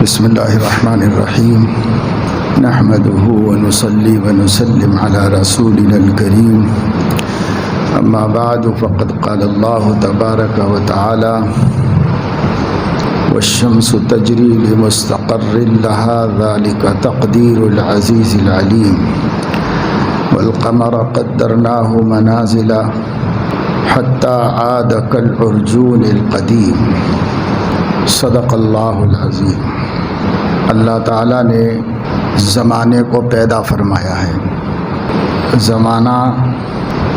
بسم اللہ الرحمن الرحیم نحمده ونصلی ونسلم علی رسولنا الکریم اما بعد فقد قال اللہ تبارک وتعالی والشمس تجری لمستقر لها ذلك تقدیر العزیز العلیم والقمر قدرناه منازل حتى عاد كالعرجون القدیم صدق اللہ العظیم۔ اللہ تعالیٰ نے زمانے کو پیدا فرمایا ہے۔ زمانہ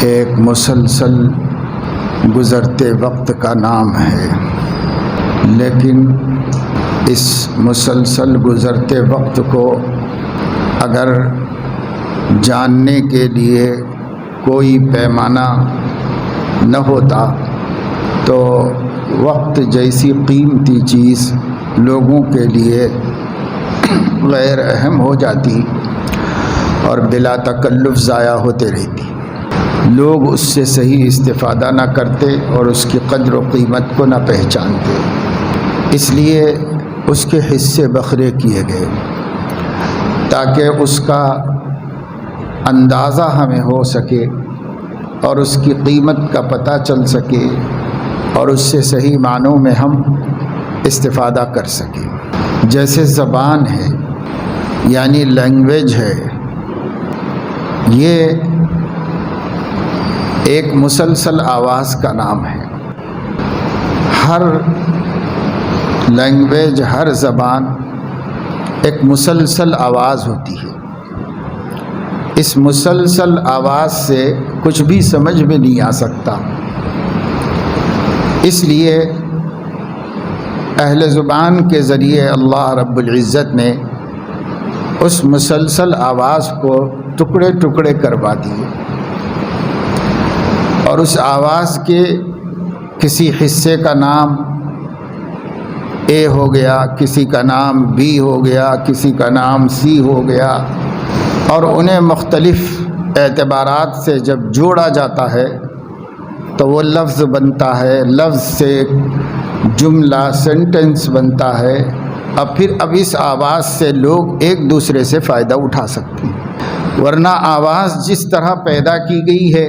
ایک مسلسل گزرتے وقت کا نام ہے، لیکن اس مسلسل گزرتے وقت کو اگر جاننے کے لیے کوئی پیمانہ نہ ہوتا تو وقت جیسی قیمتی چیز لوگوں کے لیے غیر اہم ہو جاتی اور بلا تکلف ضائع ہوتے رہتی۔ لوگ اس سے صحیح استفادہ نہ کرتے اور اس کی قدر و قیمت کو نہ پہچانتے، اس لیے اس کے حصے بکھرے کیے گئے تاکہ اس کا اندازہ ہمیں ہو سکے اور اس کی قیمت کا پتہ چل سکے اور اس سے صحیح معنوں میں ہم استفادہ کر سکیں۔ جیسے زبان ہے یعنی لینگویج ہے، یہ ایک مسلسل آواز کا نام ہے۔ ہر لینگویج، ہر زبان ایک مسلسل آواز ہوتی ہے۔ اس مسلسل آواز سے کچھ بھی سمجھ میں نہیں آ سکتا، اس لیے اہل زبان کے ذریعے اللہ رب العزت نے اس مسلسل آواز کو ٹکڑے ٹکڑے کروا دیے اور اس آواز کے کسی حصے کا نام اے ہو گیا، کسی کا نام بی ہو گیا، کسی کا نام سی ہو گیا، اور انہیں مختلف اعتبارات سے جب جوڑا جاتا ہے تو وہ لفظ بنتا ہے، لفظ سے جملہ سینٹنس بنتا ہے، اور پھر اب اس آواز سے لوگ ایک دوسرے سے فائدہ اٹھا سکتے ہیں۔ ورنہ آواز جس طرح پیدا کی گئی ہے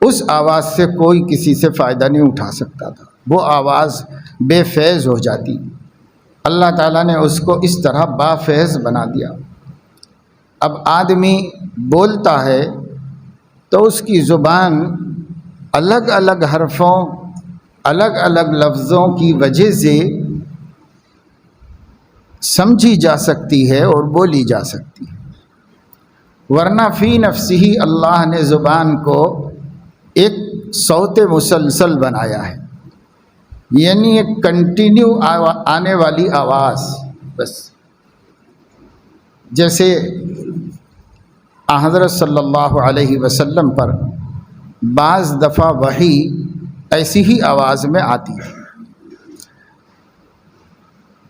اس آواز سے کوئی کسی سے فائدہ نہیں اٹھا سکتا تھا، وہ آواز بے فیض ہو جاتی۔ اللہ تعالیٰ نے اس کو اس طرح با فیض بنا دیا۔ اب آدمی بولتا ہے تو اس کی زبان الگ الگ حرفوں، الگ الگ لفظوں کی وجہ سے سمجھی جا سکتی ہے اور بولی جا سکتی ہے، ورنہ فی نفسہ ہی اللہ نے زبان کو ایک صوت مسلسل بنایا ہے، یعنی ایک کنٹینیو آنے والی آواز۔ بس جیسے حضرت صلی اللہ علیہ وسلم پر بعض دفعہ وحی ایسی ہی آواز میں آتی ہے۔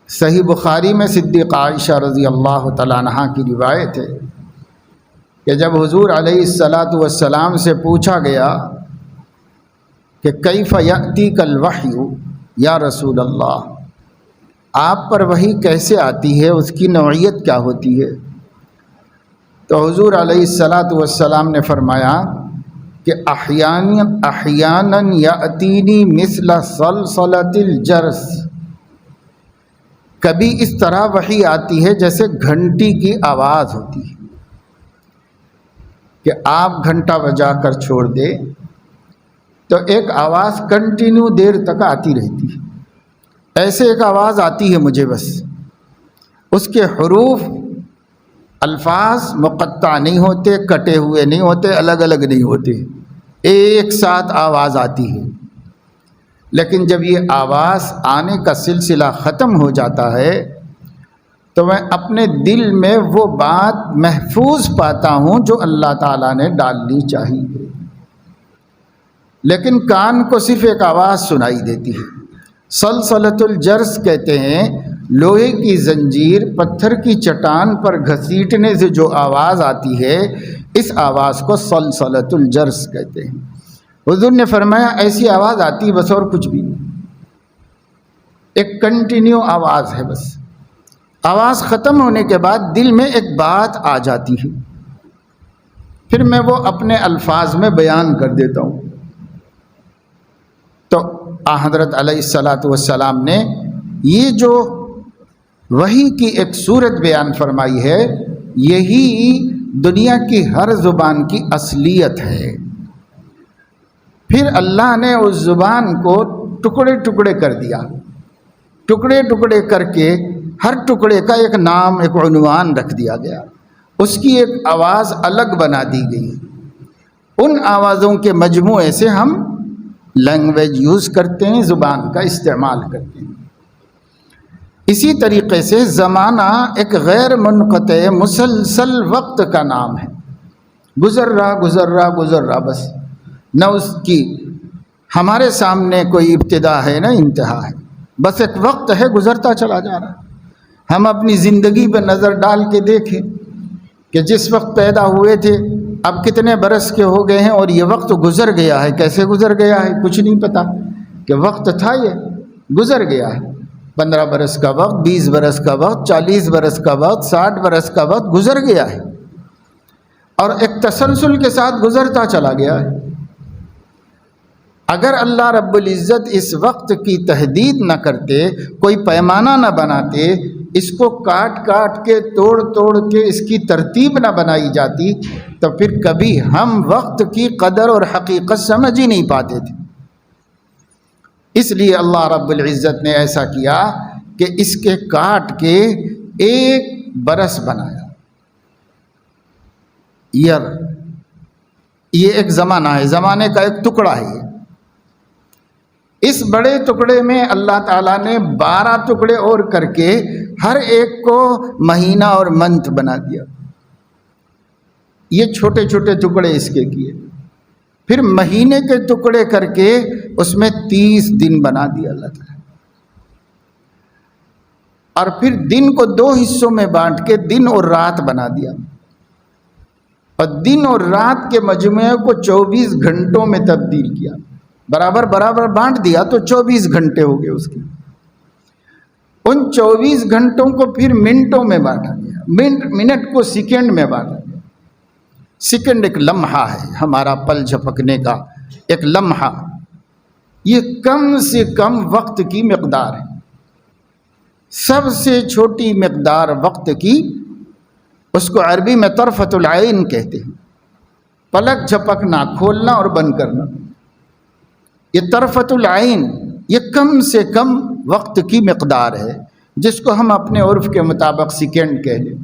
صحیح بخاری میں صدیقہ عائشہ رضی اللہ تعالیٰ عنہا کی روایت ہے کہ جب حضور علیہ الصلاۃ سے پوچھا گیا کہ کیف یأتیک الوحی یا رسول اللہ، آپ پر وحی کیسے آتی ہے، اس کی نوعیت کیا ہوتی ہے، تو حضور علیہ الصلاۃ نے فرمایا کہ احیانا یأتینی مثل صلصلۃ الجرس، کبھی اس طرح وحی آتی ہے جیسے گھنٹی کی آواز ہوتی ہے، کہ آپ گھنٹہ بجا کر چھوڑ دے تو ایک آواز کنٹینیو دیر تک آتی رہتی ہے۔ ایسے ایک آواز آتی ہے مجھے، بس اس کے حروف الفاظ مقطع نہیں ہوتے، کٹے ہوئے نہیں ہوتے، الگ الگ نہیں ہوتے، ایک ساتھ آواز آتی ہے۔ لیکن جب یہ آواز آنے کا سلسلہ ختم ہو جاتا ہے تو میں اپنے دل میں وہ بات محفوظ پاتا ہوں جو اللہ تعالیٰ نے ڈالنی چاہیے، لیکن کان کو صرف ایک آواز سنائی دیتی ہے۔ سلسلۃ الجرس کہتے ہیں لوہے کی زنجیر پتھر کی چٹان پر گھسیٹنے سے جو آواز آتی ہے، اس آواز کو سلسلۃ الجرس کہتے ہیں۔ حضور نے فرمایا ایسی آواز آتی بس اور کچھ بھی نہیں، ایک کنٹینیو آواز ہے بس۔ آواز ختم ہونے کے بعد دل میں ایک بات آ جاتی ہے، پھر میں وہ اپنے الفاظ میں بیان کر دیتا ہوں۔ تو حضرت علیہ الصلاۃ والسلام نے یہ جو وحی کی ایک صورت بیان فرمائی ہے، یہی دنیا کی ہر زبان کی اصلیت ہے۔ پھر اللہ نے اس زبان کو ٹکڑے ٹکڑے کر دیا، ٹکڑے ٹکڑے کر کے ہر ٹکڑے کا ایک نام، ایک عنوان رکھ دیا گیا، اس کی ایک آواز الگ بنا دی گئی۔ ان آوازوں کے مجموعے سے ہم لینگویج یوز کرتے ہیں، زبان کا استعمال کرتے ہیں۔ اسی طریقے سے زمانہ ایک غیر منقطع مسلسل وقت کا نام ہے، گزر رہا گزر رہا گزر رہا، بس نہ اس کی ہمارے سامنے کوئی ابتدا ہے نہ انتہا ہے، بس ایک وقت ہے گزرتا چلا جا رہا ہے۔ ہم اپنی زندگی پہ نظر ڈال کے دیکھیں کہ جس وقت پیدا ہوئے تھے اب کتنے برس کے ہو گئے ہیں، اور یہ وقت گزر گیا ہے۔ کیسے گزر گیا ہے کچھ نہیں پتہ، کہ وقت تھا یہ گزر گیا ہے۔ 15 برس کا وقت، 20 برس کا وقت، 40 برس کا وقت، 60 برس کا وقت گزر گیا ہے، اور ایک تسلسل کے ساتھ گزرتا چلا گیا ہے۔ اگر اللہ رب العزت اس وقت کی تحدید نہ کرتے، کوئی پیمانہ نہ بناتے، اس کو کاٹ کاٹ کے توڑ توڑ کے اس کی ترتیب نہ بنائی جاتی، تو پھر کبھی ہم وقت کی قدر اور حقیقت سمجھ ہی نہیں پاتے تھے۔ اس لیے اللہ رب العزت نے ایسا کیا کہ اس کے کاٹ کے ایک برس بنایا۔ یہ ایک زمانہ ہے، زمانے کا ایک ٹکڑا ہے یہ۔ اس بڑے ٹکڑے میں اللہ تعالیٰ نے 12 ٹکڑے اور کر کے ہر ایک کو مہینہ اور منتھ بنا دیا۔ یہ چھوٹے چھوٹے ٹکڑے اس کے کیے، پھر مہینے کے ٹکڑے کر کے اس میں 30 دن بنا دیا اللہ تعالیٰ، اور پھر دن کو 2 حصوں میں بانٹ کے دن اور رات بنا دیا، اور دن اور رات کے مجموعے کو 24 گھنٹوں میں تبدیل کیا، برابر برابر بانٹ دیا تو 24 گھنٹے ہو گئے اس کے۔ ان 24 گھنٹوں کو پھر منٹوں میں بانٹا گیا، منٹ کو سیکنڈ میں بانٹا گیا۔ سیکنڈ ایک لمحہ ہے، ہمارا پل جھپکنے کا ایک لمحہ، یہ کم سے کم وقت کی مقدار ہے، سب سے چھوٹی مقدار وقت کی، اس کو عربی میں طرفۃ العین کہتے ہیں، پلک جھپکنا، کھولنا اور بند کرنا۔ یہ طرفۃ العین، یہ کم سے کم وقت کی مقدار ہے، جس کو ہم اپنے عرف کے مطابق سیکنڈ کہہ لیں۔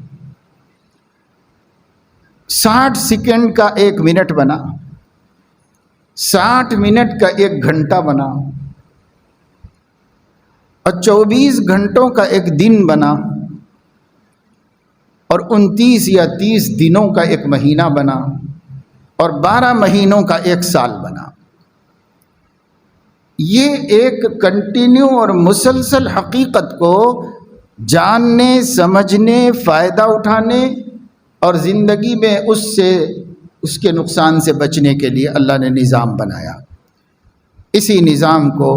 60 سیکنڈ کا 1 منٹ بنا، 60 منٹ کا 1 گھنٹہ بنا، اور 24 گھنٹوں کا 1 دن بنا، اور 29 یا 30 دنوں کا 1 مہینہ بنا، اور 12 مہینوں کا 1 سال بنا۔ یہ ایک کنٹینیو اور مسلسل حقیقت کو جاننے، سمجھنے، فائدہ اٹھانے اور زندگی میں اس کے نقصان سے بچنے کے لیے اللہ نے نظام بنایا۔ اسی نظام کو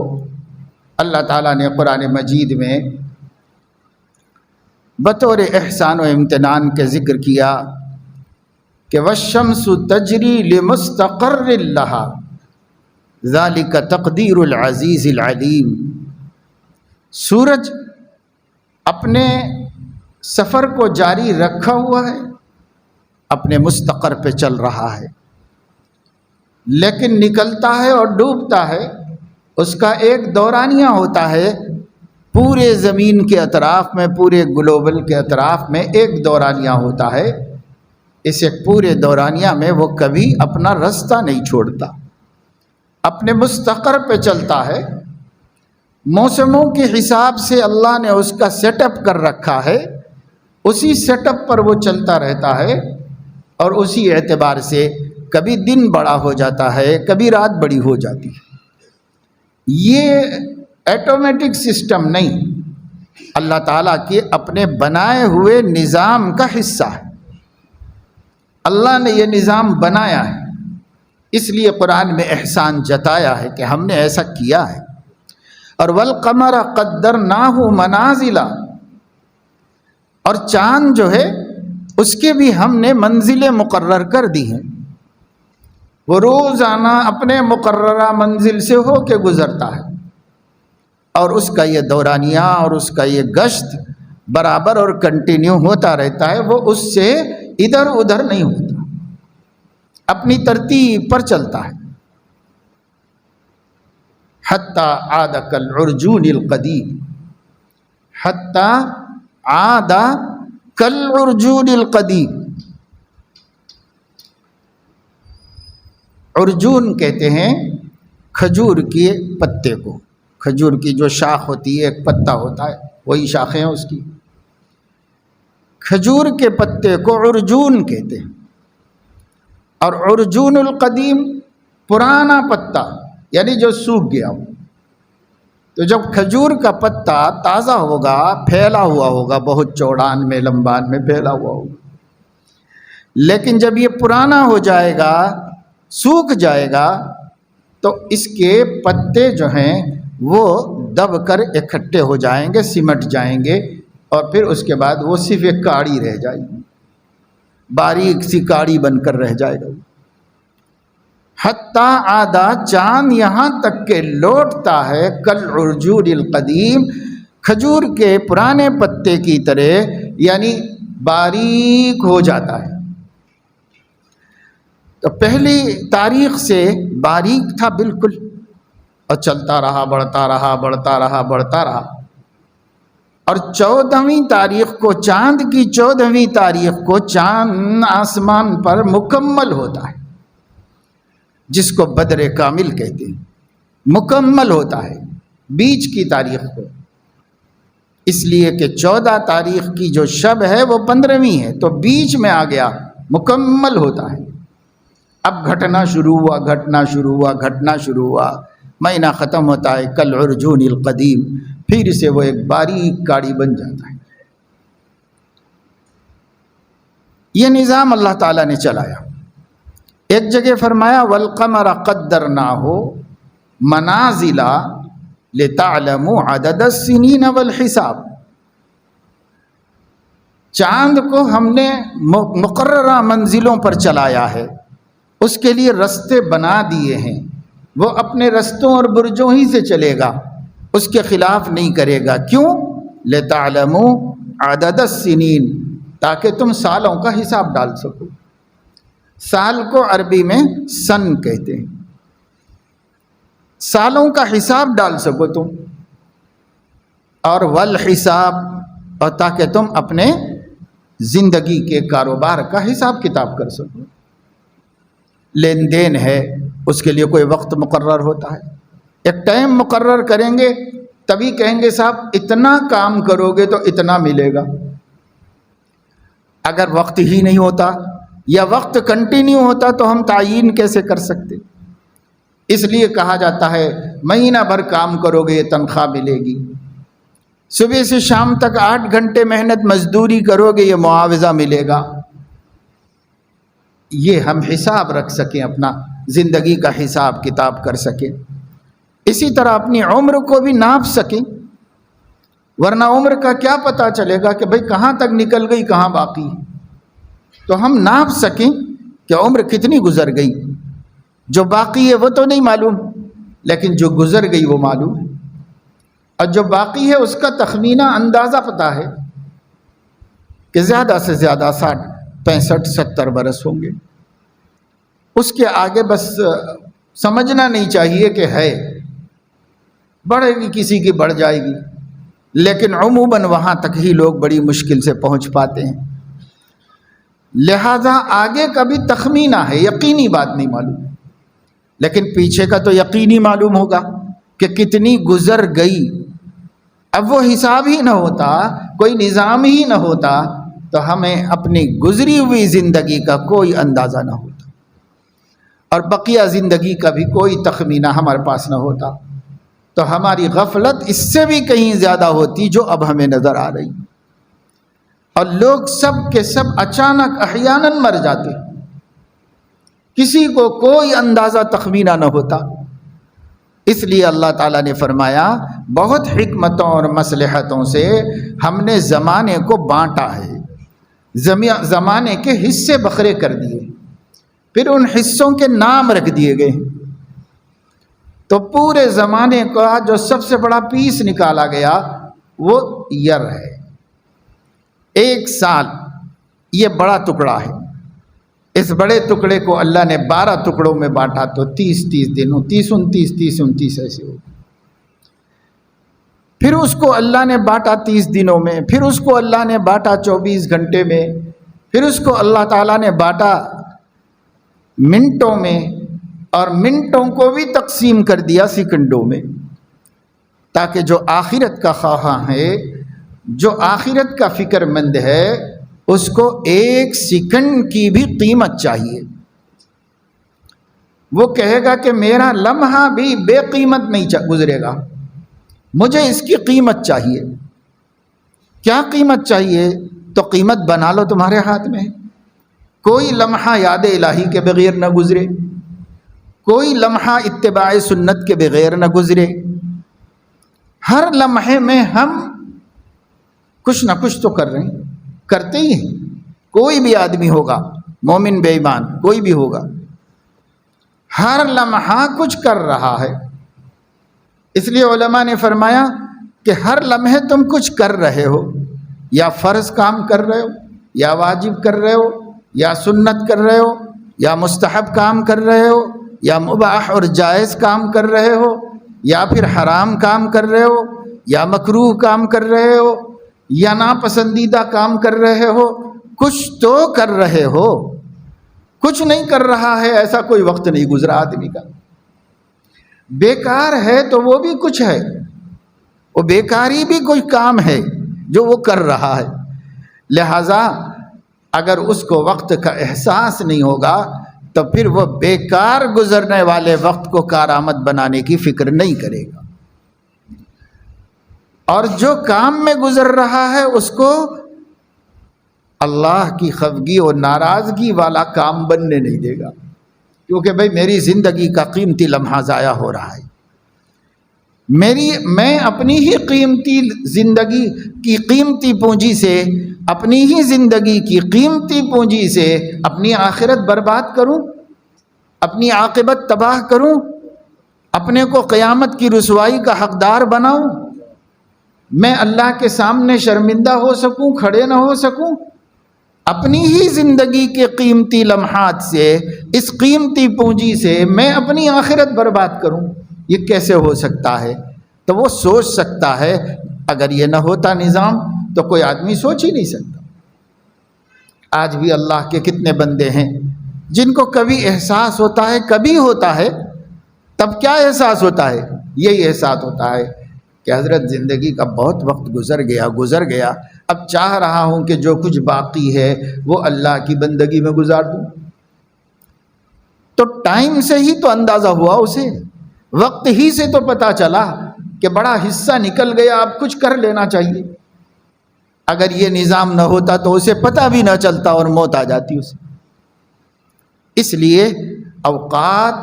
اللہ تعالیٰ نے قرآن مجید میں بطور احسان و امتنان کے ذکر کیا کہ وَالشَّمْسُ تَجْرِي لِمُسْتَقَرٍّ لَهَا ذَلِكَ تَقْدِيرُ الْعَزِيزِ الْعَلِيمِ۔ سورج اپنے سفر کو جاری رکھا ہوا ہے، اپنے مستقر پہ چل رہا ہے، لیکن نکلتا ہے اور ڈوبتا ہے، اس کا ایک دورانیہ ہوتا ہے، پورے زمین کے اطراف میں، پورے گلوبل کے اطراف میں ایک دورانیہ ہوتا ہے۔ اس ایک پورے دورانیہ میں وہ کبھی اپنا راستہ نہیں چھوڑتا، اپنے مستقر پہ چلتا ہے۔ موسموں کے حساب سے اللہ نے اس کا سیٹ اپ کر رکھا ہے، اسی سیٹ اپ پر وہ چلتا رہتا ہے، اور اسی اعتبار سے کبھی دن بڑا ہو جاتا ہے، کبھی رات بڑی ہو جاتی ہے۔ یہ ایٹومیٹک سسٹم نہیں، اللہ تعالیٰ کے اپنے بنائے ہوئے نظام کا حصہ ہے۔ اللہ نے یہ نظام بنایا ہے، اس لیے قرآن میں احسان جتایا ہے کہ ہم نے ایسا کیا ہے۔ اور وَالْقَمَرَ قَدَّرْنَاهُ مَنَازِلَ، اور چاند جو ہے اس کے بھی ہم نے منزلیں مقرر کر دی ہیں، وہ روزانہ اپنے مقررہ منزل سے ہو کے گزرتا ہے، اور اس کا یہ دورانیہ اور اس کا یہ گشت برابر اور کنٹینیو ہوتا رہتا ہے، وہ اس سے ادھر ادھر نہیں ہوتا، اپنی ترتیب پر چلتا ہے۔ حتی عاد کالعرجون القدیم، حتی عاد کالعرجون القدیم۔ عرجون کہتے ہیں کھجور کے پتے کو، کھجور کی جو شاخ ہوتی ہے، ایک پتا ہوتا ہے، وہی شاخیں ہیں اس کی، کھجور کے پتے کو عرجون کہتے ہیں۔ اور عرجون القدیم پرانا پتا، یعنی جو سوکھ گیا ہو۔ تو جب کھجور کا پتا تازہ ہوگا، پھیلا ہوا ہوگا، بہت چوڑان میں لمبان میں پھیلا ہوا ہوگا، لیکن جب یہ پرانا ہو جائے گا، سوکھ جائے گا، تو اس کے پتے جو ہیں وہ دب کر اکٹھے ہو جائیں گے، سمٹ جائیں گے، اور پھر اس کے بعد وہ صرف ایک کاڑی رہ جائے گی، باریک سی کاڑی بن کر رہ جائے گا۔ حتی عادا، چاند یہاں تک کہ لوٹتا ہے، کالعرجون القدیم، کھجور کے پرانے پتے کی طرح، یعنی باریک ہو جاتا ہے۔ تو پہلی تاریخ سے باریک تھا بالکل، اور چلتا رہا، بڑھتا رہا، بڑھتا رہا، بڑھتا رہا، اور 14ویں تاریخ کو، چاند کی 14ویں تاریخ کو چاند آسمان پر مکمل ہوتا ہے، جس کو بدر کامل کہتے ہیں، مکمل ہوتا ہے بیچ کی تاریخ کو، اس لیے کہ 14 تاریخ کی جو شب ہے وہ 15ویں ہے، تو بیچ میں آ گیا، مکمل ہوتا ہے۔ اب گھٹنا شروع ہوا، گھٹنا شروع ہوا، گھٹنا شروع ہوا، مہینہ ختم ہوتا ہے، کالعرجون القدیم، پھر سے وہ ایک باریک کاڑی بن جاتا ہے۔ یہ نظام اللہ تعالیٰ نے چلایا۔ ایک جگہ فرمایا والقمر قدرناہ منازل لتعلموا عدد السنین والحساب، چاند کو ہم نے مقررہ منزلوں پر چلایا ہے، اس کے لیے رستے بنا دیے ہیں، وہ اپنے رستوں اور برجوں ہی سے چلے گا، اس کے خلاف نہیں کرے گا۔ کیوں؟ لتعلموا عدد السنین، تاکہ تم سالوں کا حساب ڈال سکو۔ سال کو عربی میں سن کہتے ہیں، سالوں کا حساب ڈال سکو تم، اور والحساب، اور تاکہ تم اپنے زندگی کے کاروبار کا حساب کتاب کر سکو۔ لین دین ہے، اس کے لیے کوئی وقت مقرر ہوتا ہے، ایک ٹائم مقرر کریں گے، تبھی کہیں گے صاحب اتنا کام کرو گے تو اتنا ملے گا۔ اگر وقت ہی نہیں ہوتا یا وقت کنٹینیو ہوتا تو ہم تعیین کیسے کر سکتے؟ اس لیے کہا جاتا ہے مہینہ بھر کام کرو گے یہ تنخواہ ملے گی، صبح سے شام تک 8 گھنٹے محنت مزدوری کرو گے یہ معاوضہ ملے گا۔ یہ ہم حساب رکھ سکیں، اپنا زندگی کا حساب کتاب کر سکیں، اسی طرح اپنی عمر کو بھی ناپ سکیں، ورنہ عمر کا کیا پتہ چلے گا کہ بھئی کہاں تک نکل گئی، کہاں باقی، تو ہم ناپ سکیں کہ عمر کتنی گزر گئی، جو باقی ہے وہ تو نہیں معلوم، لیکن جو گزر گئی وہ معلوم ہے، اور جو باقی ہے اس کا تخمینہ اندازہ پتہ ہے کہ زیادہ سے زیادہ 60 65 70 برس ہوں گے، اس کے آگے بس سمجھنا نہیں چاہیے کہ ہے، بڑھے گی کسی کی بڑھ جائے گی، لیکن عموماً وہاں تک ہی لوگ بڑی مشکل سے پہنچ پاتے ہیں، لہذا آگے کا بھی تخمینہ ہے، یقینی بات نہیں معلوم، لیکن پیچھے کا تو یقینی معلوم ہوگا کہ کتنی گزر گئی۔ اب وہ حساب ہی نہ ہوتا، کوئی نظام ہی نہ ہوتا، تو ہمیں اپنی گزری ہوئی زندگی کا کوئی اندازہ نہ ہوتا، اور بقیہ زندگی کا بھی کوئی تخمینہ ہمارے پاس نہ ہوتا، تو ہماری غفلت اس سے بھی کہیں زیادہ ہوتی جو اب ہمیں نظر آ رہی، اور لوگ سب کے سب اچانک احیاناً مر جاتے، کسی کو کوئی اندازہ تخمینہ نہ ہوتا، اس لیے اللہ تعالیٰ نے فرمایا بہت حکمتوں اور مصلحتوں سے ہم نے زمانے کو بانٹا ہے، زمانے کے حصے بکھرے کر دیے، پھر ان حصوں کے نام رکھ دیے گئے۔ تو پورے زمانے کا جو سب سے بڑا پیس نکالا گیا وہ یر ہے۔ ایک سال یہ بڑا ٹکڑا ہے، اس بڑے ٹکڑے کو اللہ نے 12 ٹکڑوں میں بانٹا تو 30 دنوں 30 ایسے ہو۔ پھر اس کو اللہ نے بانٹا 30 دنوں میں، پھر اس کو اللہ نے بانٹا 24 گھنٹے میں، پھر اس کو اللہ تعالیٰ نے بانٹا منٹوں میں، اور منٹوں کو بھی تقسیم کر دیا سیکنڈوں میں، تاکہ جو آخرت کا خواہاں ہے، جو آخرت کا فکر مند ہے، اس کو ایک سیکنڈ کی بھی قیمت چاہیے۔ وہ کہے گا کہ میرا لمحہ بھی بے قیمت نہیں گزرے گا، مجھے اس کی قیمت چاہیے۔ کیا قیمت چاہیے؟ تو قیمت بنا لو، تمہارے ہاتھ میں ہے۔ کوئی لمحہ یاد الہی کے بغیر نہ گزرے، کوئی لمحہ اتباع سنت کے بغیر نہ گزرے۔ ہر لمحے میں ہم کچھ نہ کچھ تو کر رہے ہیں، کرتے ہی ہیں۔ کوئی بھی آدمی ہوگا، مومن بے ایمان کوئی بھی ہوگا، ہر لمحہ کچھ کر رہا ہے۔ اس لیے علماء نے فرمایا کہ ہر لمحے تم کچھ کر رہے ہو، یا فرض کام کر رہے ہو، یا واجب کر رہے ہو، یا سنت کر رہے ہو، یا مستحب کام کر رہے ہو، یا مباح اور جائز کام کر رہے ہو، یا پھر حرام کام کر رہے ہو، یا مکروہ کام کر رہے ہو، یا ناپسندیدہ کام کر رہے ہو، کچھ تو کر رہے ہو۔ کچھ نہیں کر رہا ہے ایسا کوئی وقت نہیں گزرا آدمی کا۔ بیکار ہے تو وہ بھی کچھ ہے، وہ بیکاری بھی کوئی کام ہے جو وہ کر رہا ہے۔ لہذا اگر اس کو وقت کا احساس نہیں ہوگا تو پھر وہ بیکار گزرنے والے وقت کو کارآمد بنانے کی فکر نہیں کرے گا، اور جو کام میں گزر رہا ہے اس کو اللہ کی خفگی اور ناراضگی والا کام بننے نہیں دے گا، کیونکہ بھائی میری زندگی کا قیمتی لمحہ ضائع ہو رہا ہے، میں اپنی ہی قیمتی زندگی کی قیمتی پونجی سے، اپنی ہی زندگی کی قیمتی پونجی سے اپنی آخرت برباد کروں، اپنی عاقبت تباہ کروں، اپنے کو قیامت کی رسوائی کا حقدار بناؤں، میں اللہ کے سامنے شرمندہ ہو سکوں، کھڑے نہ ہو سکوں، اپنی ہی زندگی کے قیمتی لمحات سے، اس قیمتی پونجی سے میں اپنی آخرت برباد کروں، یہ کیسے ہو سکتا ہے؟ تو وہ سوچ سکتا ہے۔ اگر یہ نہ ہوتا نظام تو کوئی آدمی سوچ ہی نہیں سکتا۔ آج بھی اللہ کے کتنے بندے ہیں جن کو کبھی احساس ہوتا ہے، کبھی ہوتا ہے، تب کیا احساس ہوتا ہے؟ یہی احساس ہوتا ہے کہ حضرت زندگی کا بہت وقت گزر گیا، اب چاہ رہا ہوں کہ جو کچھ باقی ہے وہ اللہ کی بندگی میں گزار دوں۔ تو ٹائم سے ہی تو اندازہ ہوا، اسے وقت ہی سے تو پتہ چلا کہ بڑا حصہ نکل گیا، اب کچھ کر لینا چاہیے۔ اگر یہ نظام نہ ہوتا تو اسے پتہ بھی نہ چلتا اور موت آ جاتی اسے۔ اس لیے اوقات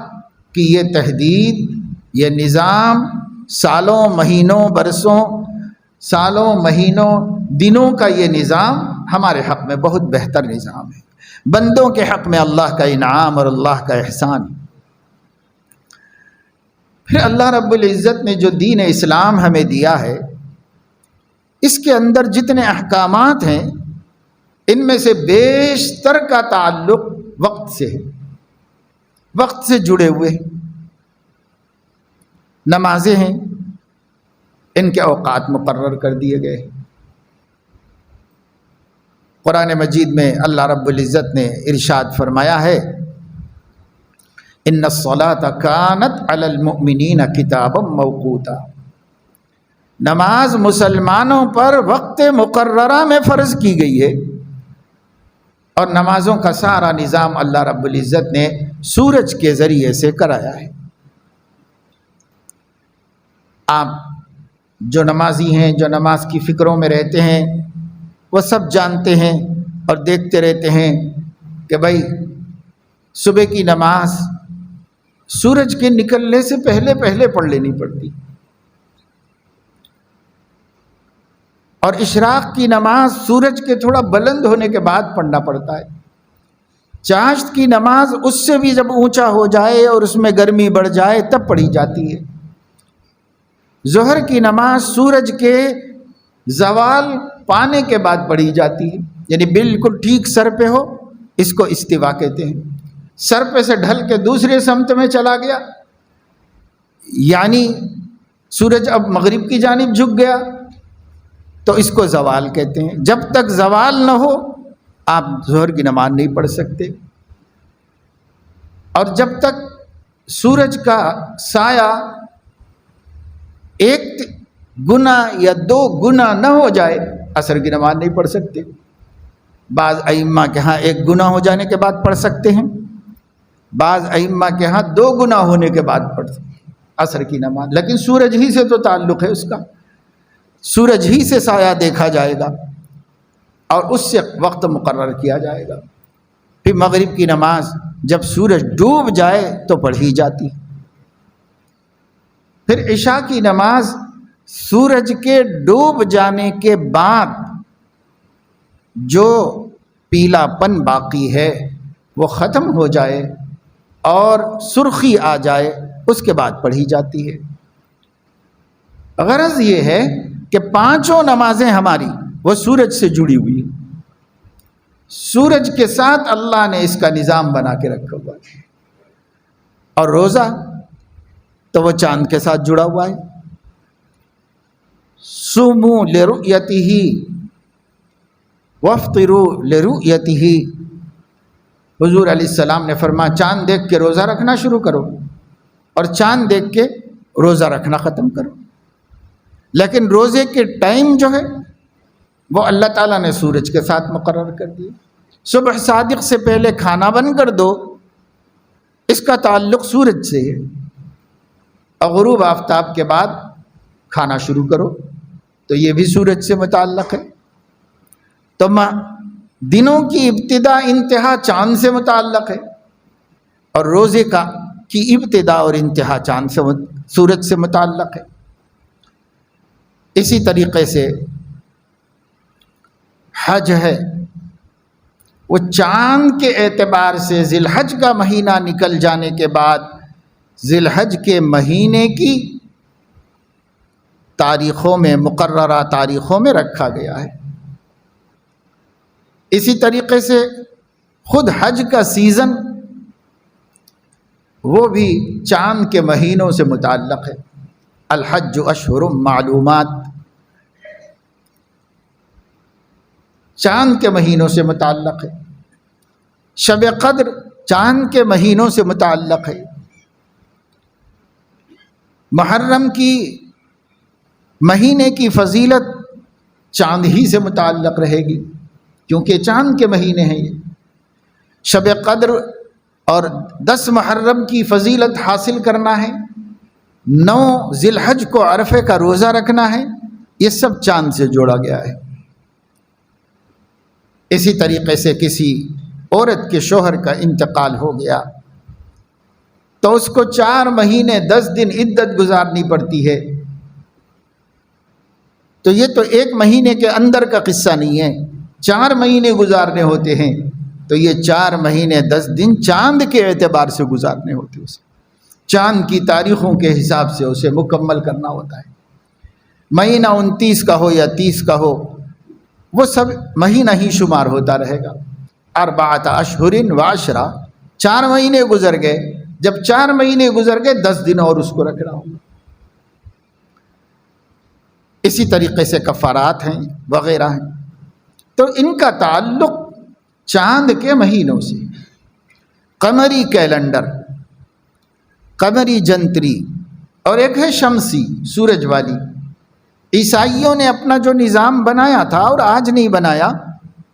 کی یہ تحدید، یہ نظام، سالوں مہینوں برسوں، سالوں مہینوں دنوں کا یہ نظام ہمارے حق میں بہت بہتر نظام ہے، بندوں کے حق میں اللہ کا انعام اور اللہ کا احسان۔ پھر اللہ رب العزت نے جو دین اسلام ہمیں دیا ہے، اس کے اندر جتنے احکامات ہیں ان میں سے بیشتر کا تعلق وقت سے ہے، وقت سے جڑے ہوئے ہیں۔ نمازیں ہیں، ان کے اوقات مقرر کر دیے گئے۔ قرآن مجید میں اللہ رب العزت نے ارشاد فرمایا ہے، ان الصلاۃ کانت علی المؤمنین کتابا موقوتا، نماز مسلمانوں پر وقت مقررہ میں فرض کی گئی ہے۔ اور نمازوں کا سارا نظام اللہ رب العزت نے سورج کے ذریعے سے کرایا ہے۔ آپ جو نمازی ہیں، جو نماز کی فکروں میں رہتے ہیں، وہ سب جانتے ہیں اور دیکھتے رہتے ہیں کہ بھائی صبح کی نماز سورج کے نکلنے سے پہلے پہلے پڑھ لینی پڑتی، اور اشراق کی نماز سورج کے تھوڑا بلند ہونے کے بعد پڑھنا پڑتا ہے۔ چاشت کی نماز اس سے بھی جب اونچا ہو جائے اور اس میں گرمی بڑھ جائے تب پڑھی جاتی ہے۔ ظہر کی نماز سورج کے زوال پانے کے بعد پڑھی جاتی ہے، یعنی بالکل ٹھیک سر پہ ہو، اس کو استوا کہتے ہیں۔ سر پہ سے ڈھل کے دوسرے سمت میں چلا گیا، یعنی سورج اب مغرب کی جانب جھک گیا، تو اس کو زوال کہتے ہیں۔ جب تک زوال نہ ہو آپ ظہر کی نماز نہیں پڑھ سکتے، اور جب تک سورج کا سایہ 1 گنا یا 2 گنا نہ ہو جائے عصر کی نماز نہیں پڑھ سکتے۔ بعض ائمہ کے ہاں 1 گنا ہو جانے کے بعد پڑھ سکتے ہیں، بعض ائمہ کے ہاں 2 گنا ہونے کے بعد پڑھ سکتے ہیں عصر کی نماز، لیکن سورج ہی سے تو تعلق ہے اس کا، سورج ہی سے سایہ دیکھا جائے گا اور اس سے وقت مقرر کیا جائے گا۔ پھر مغرب کی نماز جب سورج ڈوب جائے تو پڑھی جاتی۔ پھر عشاء کی نماز سورج کے ڈوب جانے کے بعد جو پیلا پن باقی ہے وہ ختم ہو جائے اور سرخی آ جائے، اس کے بعد پڑھی جاتی ہے۔ غرض یہ ہے کہ 5 نمازیں ہماری وہ سورج سے جڑی ہوئی، سورج کے ساتھ اللہ نے اس کا نظام بنا کے رکھا ہوا ہے، اور روزہ تو وہ چاند کے ساتھ جڑا ہوا ہے۔ صوموا لرؤیتہ وافطروا لرؤیتہ، حضور علیہ السلام نے فرمایا چاند دیکھ کے روزہ رکھنا شروع کرو اور چاند دیکھ کے روزہ رکھنا ختم کرو۔ لیکن روزے کے ٹائم جو ہے وہ اللہ تعالیٰ نے سورج کے ساتھ مقرر کر دیا۔ صبح صادق سے پہلے کھانا بند کر دو، اس کا تعلق سورج سے ہے، اور غروب آفتاب کے بعد کھانا شروع کرو تو یہ بھی سورج سے متعلق ہے۔ تو دنوں کی ابتدا انتہا چاند سے متعلق ہے، اور روزے کی ابتدا اور انتہا چاند سے سورج سے متعلق ہے۔ اسی طریقے سے حج ہے، وہ چاند کے اعتبار سے ذی الحج کا مہینہ نکل جانے کے بعد ذی الحج کے مہینے کی تاریخوں میں، مقررہ تاریخوں میں رکھا گیا ہے۔ اسی طریقے سے خود حج کا سیزن وہ بھی چاند کے مہینوں سے متعلق ہے۔ الحج اشہر معلومات، چاند کے مہینوں سے متعلق ہے۔ شب قدر چاند کے مہینوں سے متعلق ہے۔ محرم کی مہینے کی فضیلت چاند ہی سے متعلق رہے گی، کیونکہ چاند کے مہینے ہیں یہ۔ شب قدر اور 10 محرم کی فضیلت حاصل کرنا ہے، 9 ذی الحج کو عرفے کا روزہ رکھنا ہے، یہ سب چاند سے جوڑا گیا ہے۔ اسی طریقے سے کسی عورت کے شوہر کا انتقال ہو گیا تو اس کو 4 مہینے 10 دن عدت گزارنی پڑتی ہے۔ تو یہ تو 1 مہینے کے اندر کا قصہ نہیں ہے، 4 مہینے گزارنے ہوتے ہیں، تو یہ 4 مہینے 10 دن چاند کے اعتبار سے گزارنے ہوتے ہیں، اسے چاند کی تاریخوں کے حساب سے اسے مکمل کرنا ہوتا ہے۔ مہینہ 29 کا ہو یا 30 کا ہو، وہ سب مہینہ ہی شمار ہوتا رہے گا۔ 4 اشہر و عشرہ، 4 مہینے گزر گئے، جب 4 مہینے گزر گئے 10 دن اور اس کو رکھنا ہوگا۔ اسی طریقے سے کفارات ہیں وغیرہ ہیں، تو ان کا تعلق چاند کے مہینوں سے۔ قمری کیلنڈر، قمری جنتری، اور ایک ہے شمسی سورج والی۔ عیسائیوں نے اپنا جو نظام بنایا تھا، اور آج نہیں بنایا،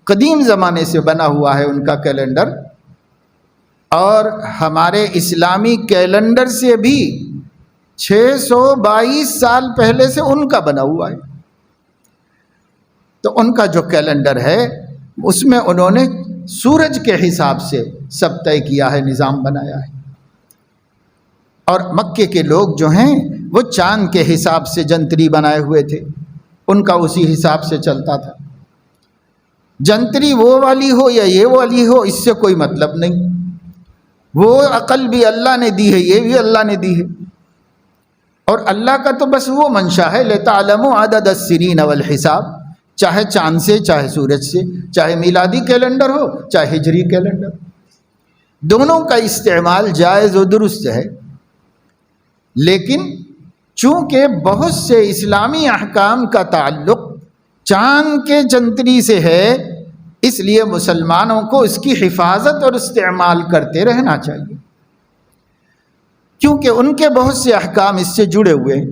قدیم زمانے سے بنا ہوا ہے ان کا کیلنڈر، اور ہمارے اسلامی کیلنڈر سے بھی 622 سال پہلے سے ان کا بنا ہوا ہے۔ تو ان کا جو کیلنڈر ہے اس میں انہوں نے سورج کے حساب سے سب طے کیا ہے، نظام بنایا ہے۔ اور مکے کے لوگ جو ہیں وہ چاند کے حساب سے جنتری بنائے ہوئے تھے، ان کا اسی حساب سے چلتا تھا۔ جنتری وہ والی ہو یا یہ والی ہو، اس سے کوئی مطلب نہیں، وہ عقل بھی اللہ نے دی ہے، یہ بھی اللہ نے دی ہے، اور اللہ کا تو بس وہ منشا ہے لِتَعْلَمُوا عَدَدَ السِّنِينَ وَالْحِسَابَ، چاہے چاند سے، چاہے سورج سے، چاہے میلادی کیلنڈر ہو، چاہے ہجری کیلنڈر، دونوں کا استعمال جائز و درست ہے۔ لیکن چونکہ بہت سے اسلامی احکام کا تعلق چاند کے جنتری سے ہے، اس لیے مسلمانوں کو اس کی حفاظت اور استعمال کرتے رہنا چاہیے، کیونکہ ان کے بہت سے احکام اس سے جڑے ہوئے ہیں۔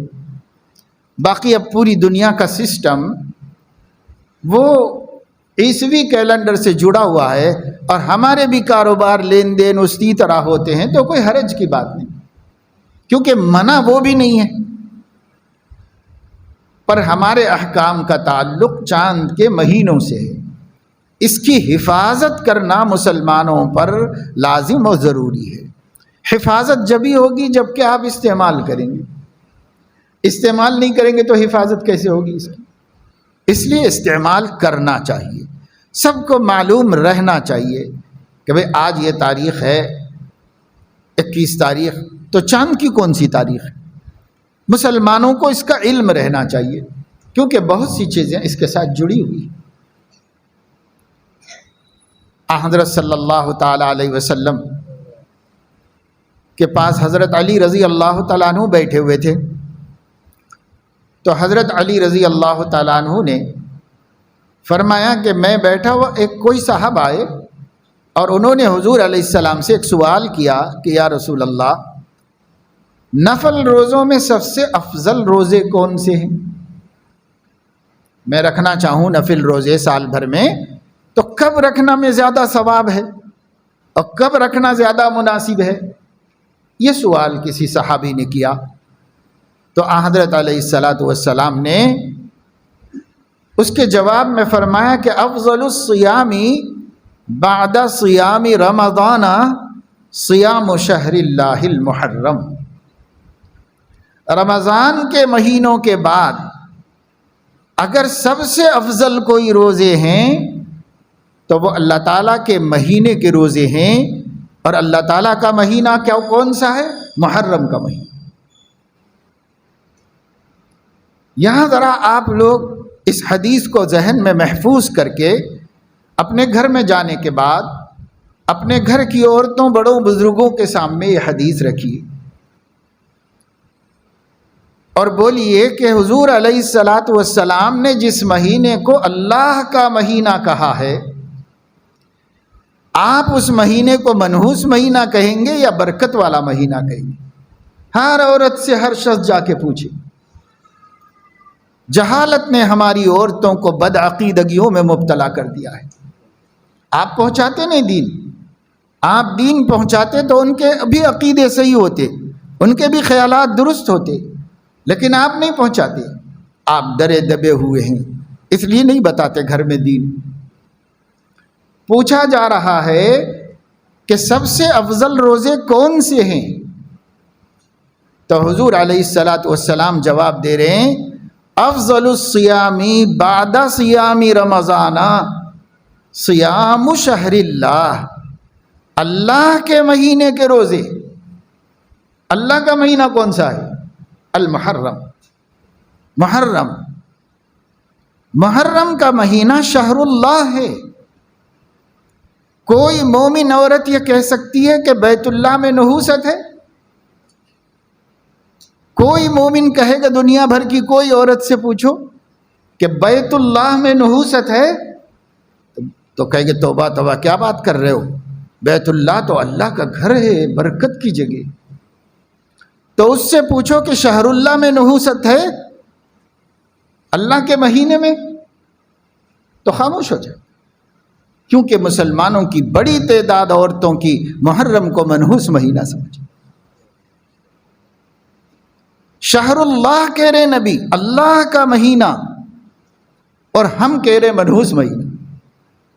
باقی اب پوری دنیا کا سسٹم وہ عیسوی کیلنڈر سے جڑا ہوا ہے، اور ہمارے بھی کاروبار لین دین اسی طرح ہوتے ہیں، تو کوئی حرج کی بات نہیں، کیونکہ منع وہ بھی نہیں ہے، پر ہمارے احکام کا تعلق چاند کے مہینوں سے ہے، اس کی حفاظت کرنا مسلمانوں پر لازم و ضروری ہے۔ حفاظت جبھی ہوگی جب کہ آپ استعمال کریں گے، استعمال نہیں کریں گے تو حفاظت کیسے ہوگی اس کی؟ اس لیے استعمال کرنا چاہیے، سب کو معلوم رہنا چاہیے کہ بھئی آج یہ تاریخ ہے 21 تاریخ، تو چاند کی کون سی تاریخ ہے؟ مسلمانوں کو اس کا علم رہنا چاہیے، کیونکہ بہت سی چیزیں اس کے ساتھ جڑی ہوئی۔ حضرت صلی اللہ تعالیٰ علیہ وسلم کے پاس حضرت علی رضی اللہ تعالیٰ عنہ بیٹھے ہوئے تھے، تو حضرت علی رضی اللہ تعالیٰ عنہ نے فرمایا کہ میں بیٹھا ہوا، ایک کوئی صاحب آئے اور انہوں نے حضور علیہ السلام سے ایک سوال کیا کہ یا رسول اللہ، نفل روزوں میں سب سے افضل روزے کون سے ہیں؟ میں رکھنا چاہوں نفل روزے سال بھر میں، تو کب رکھنا میں زیادہ ثواب ہے اور کب رکھنا زیادہ مناسب ہے؟ یہ سوال کسی صحابی نے کیا، تو حضرت علیہ السلام نے اس کے جواب میں فرمایا کہ افضل الصیام بعد صیام رمضان صیام شہر اللہ المحرم، رمضان کے مہینوں کے بعد اگر سب سے افضل کوئی روزے ہیں تو وہ اللہ تعالیٰ کے مہینے کے روزے ہیں، اور اللہ تعالیٰ کا مہینہ کون سا ہے؟ محرم کا مہینہ۔ یہاں ذرا آپ لوگ اس حدیث کو ذہن میں محفوظ کر کے اپنے گھر میں جانے کے بعد اپنے گھر کی عورتوں بڑوں بزرگوں کے سامنے یہ حدیث رکھیے اور بولیے کہ حضور علیہ السلام نے جس مہینے کو اللہ کا مہینہ کہا ہے، آپ اس مہینے کو منحوس مہینہ کہیں گے یا برکت والا مہینہ کہیں گے؟ ہر عورت سے ہر شخص جا کے پوچھے۔ جہالت نے ہماری عورتوں کو بدعقیدگیوں میں مبتلا کر دیا ہے۔ آپ پہنچاتے نہیں دین، آپ دین پہنچاتے تو ان کے بھی عقیدے صحیح ہوتے، ان کے بھی خیالات درست ہوتے، لیکن آپ نہیں پہنچاتے، آپ ڈرے دبے ہوئے ہیں، اس لیے نہیں بتاتے گھر میں دین۔ پوچھا جا رہا ہے کہ سب سے افضل روزے کون سے ہیں، تو حضور علیہ السلام جواب دے رہے ہیں افضل الصیام بعد صیام رمضان صیام شہر اللہ، اللہ کے مہینے کے روزے۔ اللہ کا مہینہ کون سا ہے؟ المحرم۔ محرم کا مہینہ شہر اللہ ہے۔ کوئی مومن عورت یہ کہہ سکتی ہے کہ بیت اللہ میں نحوست ہے؟ کوئی مومن کہے گا دنیا بھر کی کوئی عورت سے پوچھو کہ بیت اللہ میں نحوست ہے تو کہے گے توبہ توبہ، کیا بات کر رہے ہو، بیت اللہ تو اللہ کا گھر ہے، برکت کی جگہ۔ تو اس سے پوچھو کہ شہر اللہ میں نحوست ہے اللہ کے مہینے میں، تو خاموش ہو جائے، کیونکہ مسلمانوں کی بڑی تعداد عورتوں کی محرم کو منحوس مہینہ سمجھے۔ شہر اللہ کہہ رہے نبی، اللہ کا مہینہ، اور ہم کہہ رہے منحوس مہینہ۔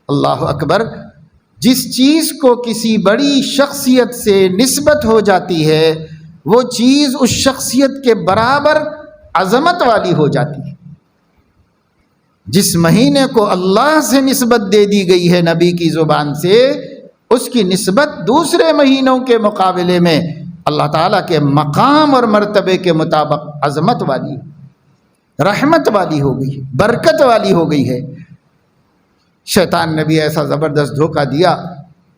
اللہ اکبر۔ جس چیز کو کسی بڑی شخصیت سے نسبت ہو جاتی ہے وہ چیز اس شخصیت کے برابر عظمت والی ہو جاتی ہے۔ جس مہینے کو اللہ سے نسبت دے دی گئی ہے نبی کی زبان سے، اس کی نسبت دوسرے مہینوں کے مقابلے میں اللہ تعالیٰ کے مقام اور مرتبے کے مطابق عظمت والی، رحمت والی ہو گئی ہے، برکت والی ہو گئی ہے۔ شیطان نے بھی ایسا زبردست دھوکہ دیا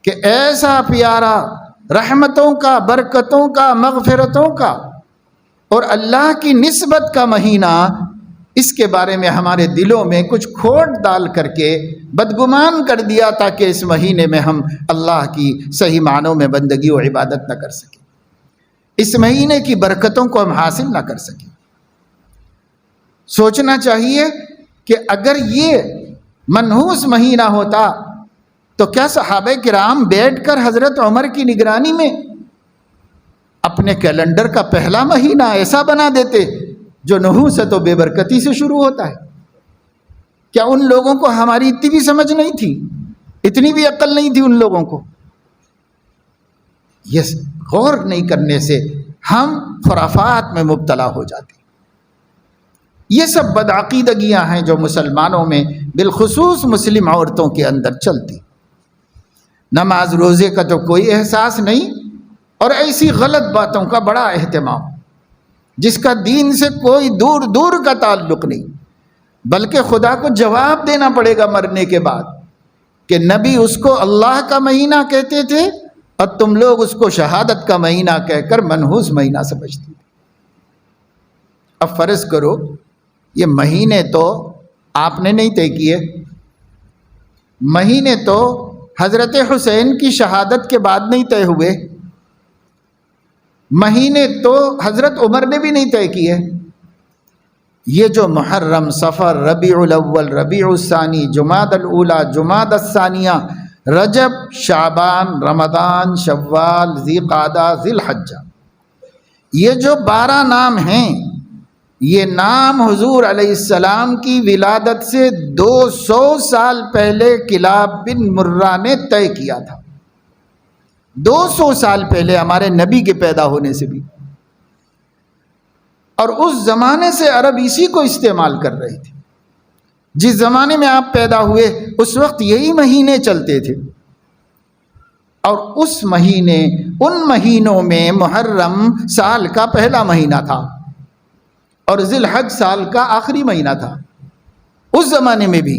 کہ ایسا پیارا، رحمتوں کا، برکتوں کا، مغفرتوں کا اور اللہ کی نسبت کا مہینہ، اس کے بارے میں ہمارے دلوں میں کچھ کھوٹ ڈال کر کے بدگمان کر دیا تاکہ اس مہینے میں ہم اللہ کی صحیح معنوں میں بندگی و عبادت نہ کر سکیں، اس مہینے کی برکتوں کو ہم حاصل نہ کر سکیں۔ سوچنا چاہیے کہ اگر یہ منحوس مہینہ ہوتا تو کیا صحابہ کرام بیٹھ کر حضرت عمر کی نگرانی میں اپنے کیلنڈر کا پہلا مہینہ ایسا بنا دیتے جو نحوست و بے برکتی سے شروع ہوتا ہے؟ کیا ان لوگوں کو ہماری اتنی بھی سمجھ نہیں تھی، اتنی بھی عقل نہیں تھی ان لوگوں کو؟ یہ غور نہیں کرنے سے ہم خرافات میں مبتلا ہو جاتے۔ یہ سب بدعقیدگیاں ہیں جو مسلمانوں میں بالخصوص مسلم عورتوں کے اندر چلتی۔ نماز روزے کا تو کوئی احساس نہیں، اور ایسی غلط باتوں کا بڑا اہتمام جس کا دین سے کوئی دور دور کا تعلق نہیں، بلکہ خدا کو جواب دینا پڑے گا مرنے کے بعد کہ نبی اس کو اللہ کا مہینہ کہتے تھے اور تم لوگ اس کو شہادت کا مہینہ کہہ کر منحوس مہینہ سمجھتے تھے۔ اب فرض کرو یہ مہینے تو آپ نے نہیں طے کیے، مہینے تو حضرت حسین کی شہادت کے بعد نہیں طے ہوئے، مہینے تو حضرت عمر نے بھی نہیں طے کیے۔ یہ جو محرم، صفر، ربیع الاول، ربیع الثانی، جمادی الاولی، جمادی الثانیہ، رجب، شعبان، رمضان، شوال، ذی قعدہ، ذی الحجہ، یہ جو 12 نام ہیں، یہ نام حضور علیہ السلام کی ولادت سے 200 سال پہلے کلاب بن مرہ نے طے کیا تھا۔ 200 سال پہلے ہمارے نبی کے پیدا ہونے سے بھی، اور اس زمانے سے عرب اسی کو استعمال کر رہے تھے۔ جس زمانے میں آپ پیدا ہوئے اس وقت یہی مہینے چلتے تھے، اور اس مہینے، ان مہینوں میں محرم سال کا پہلا مہینہ تھا اور ذی الحج سال کا آخری مہینہ تھا اس زمانے میں بھی۔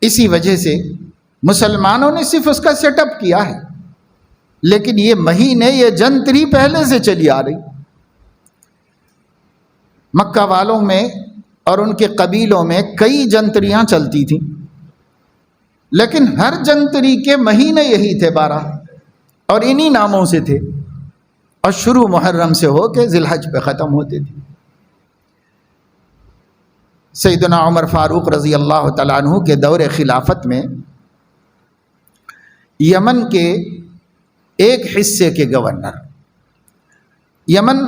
اسی وجہ سے مسلمانوں نے صرف اس کا سیٹ اپ کیا ہے، لیکن یہ مہینے، یہ جنتری پہلے سے چلی آ رہی۔ مکہ والوں میں اور ان کے قبیلوں میں کئی جنتریاں چلتی تھیں، لیکن ہر جنتری کے مہینے یہی تھے 12، اور انہی ناموں سے تھے، اور شروع محرم سے ہو کے ذی الحج پہ ختم ہوتے تھے۔ سیدنا عمر فاروق رضی اللہ تعالیٰ عنہ کے دور خلافت میں یمن کے ایک حصے کے گورنر، یمن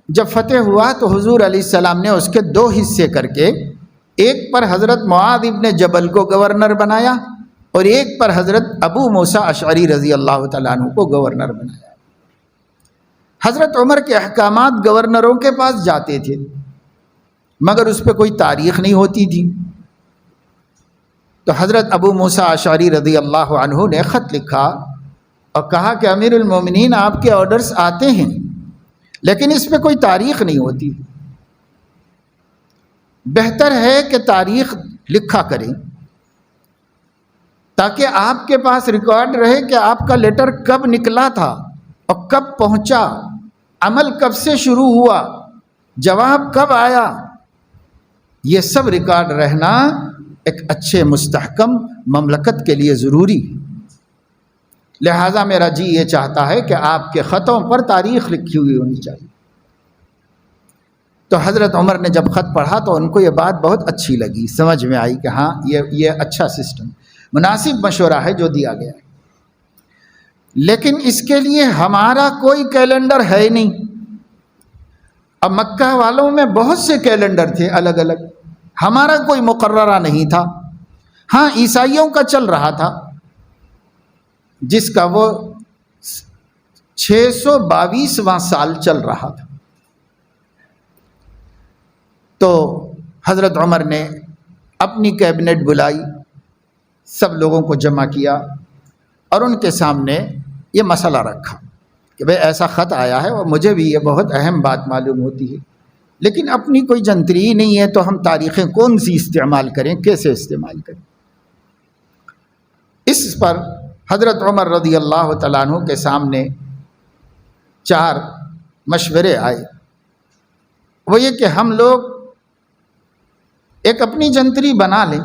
جب فتح ہوا تو حضور علیہ السلام نے اس کے 2 حصے کر کے، ایک پر حضرت معاذ ابن جبل کو گورنر بنایا اور ایک پر حضرت ابو موسیٰ اشعری رضی اللہ تعالیٰ عنہ کو گورنر بنایا۔ حضرت عمر کے احکامات گورنروں کے پاس جاتے تھے، مگر اس پہ کوئی تاریخ نہیں ہوتی تھی، تو حضرت ابو موسیٰ اشعری رضی اللہ عنہ نے خط لکھا اور کہا کہ امیر المومنین، آپ کے آرڈرز آتے ہیں لیکن اس پہ کوئی تاریخ نہیں ہوتی، بہتر ہے کہ تاریخ لکھا کریں تاکہ آپ کے پاس ریکارڈ رہے کہ آپ کا لیٹر کب نکلا تھا اور کب پہنچا، عمل کب سے شروع ہوا، جواب کب آیا۔ یہ سب ریکارڈ رہنا ایک اچھے مستحکم مملکت کے لیے ضروری ہے۔ لہٰذا میرا جی یہ چاہتا ہے کہ آپ کے خطوں پر تاریخ لکھی ہوئی ہونی چاہیے۔ تو حضرت عمر نے جب خط پڑھا تو ان کو یہ بات بہت اچھی لگی، سمجھ میں آئی کہ ہاں یہ اچھا سسٹم، مناسب مشورہ ہے جو دیا گیا ہے، لیکن اس کے لیے ہمارا کوئی کیلنڈر ہے نہیں۔ اب مکہ والوں میں بہت سے کیلنڈر تھے الگ الگ، ہمارا کوئی مقررہ نہیں تھا۔ ہاں عیسائیوں کا چل رہا تھا، جس کا وہ 622واں سال چل رہا تھا۔ تو حضرت عمر نے اپنی کیبنٹ بلائی، سب لوگوں کو جمع کیا اور ان کے سامنے یہ مسئلہ رکھا کہ بھئی ایسا خط آیا ہے، اور مجھے بھی یہ بہت اہم بات معلوم ہوتی ہے، لیکن اپنی کوئی جنتری نہیں ہے تو ہم تاریخیں کون سی استعمال کریں، کیسے استعمال کریں۔ اس پر حضرت عمر رضی اللہ تعالیٰ عنہ کے سامنے 4 مشورے آئے۔ وہ یہ کہ ہم لوگ ایک اپنی جنتری بنا لیں،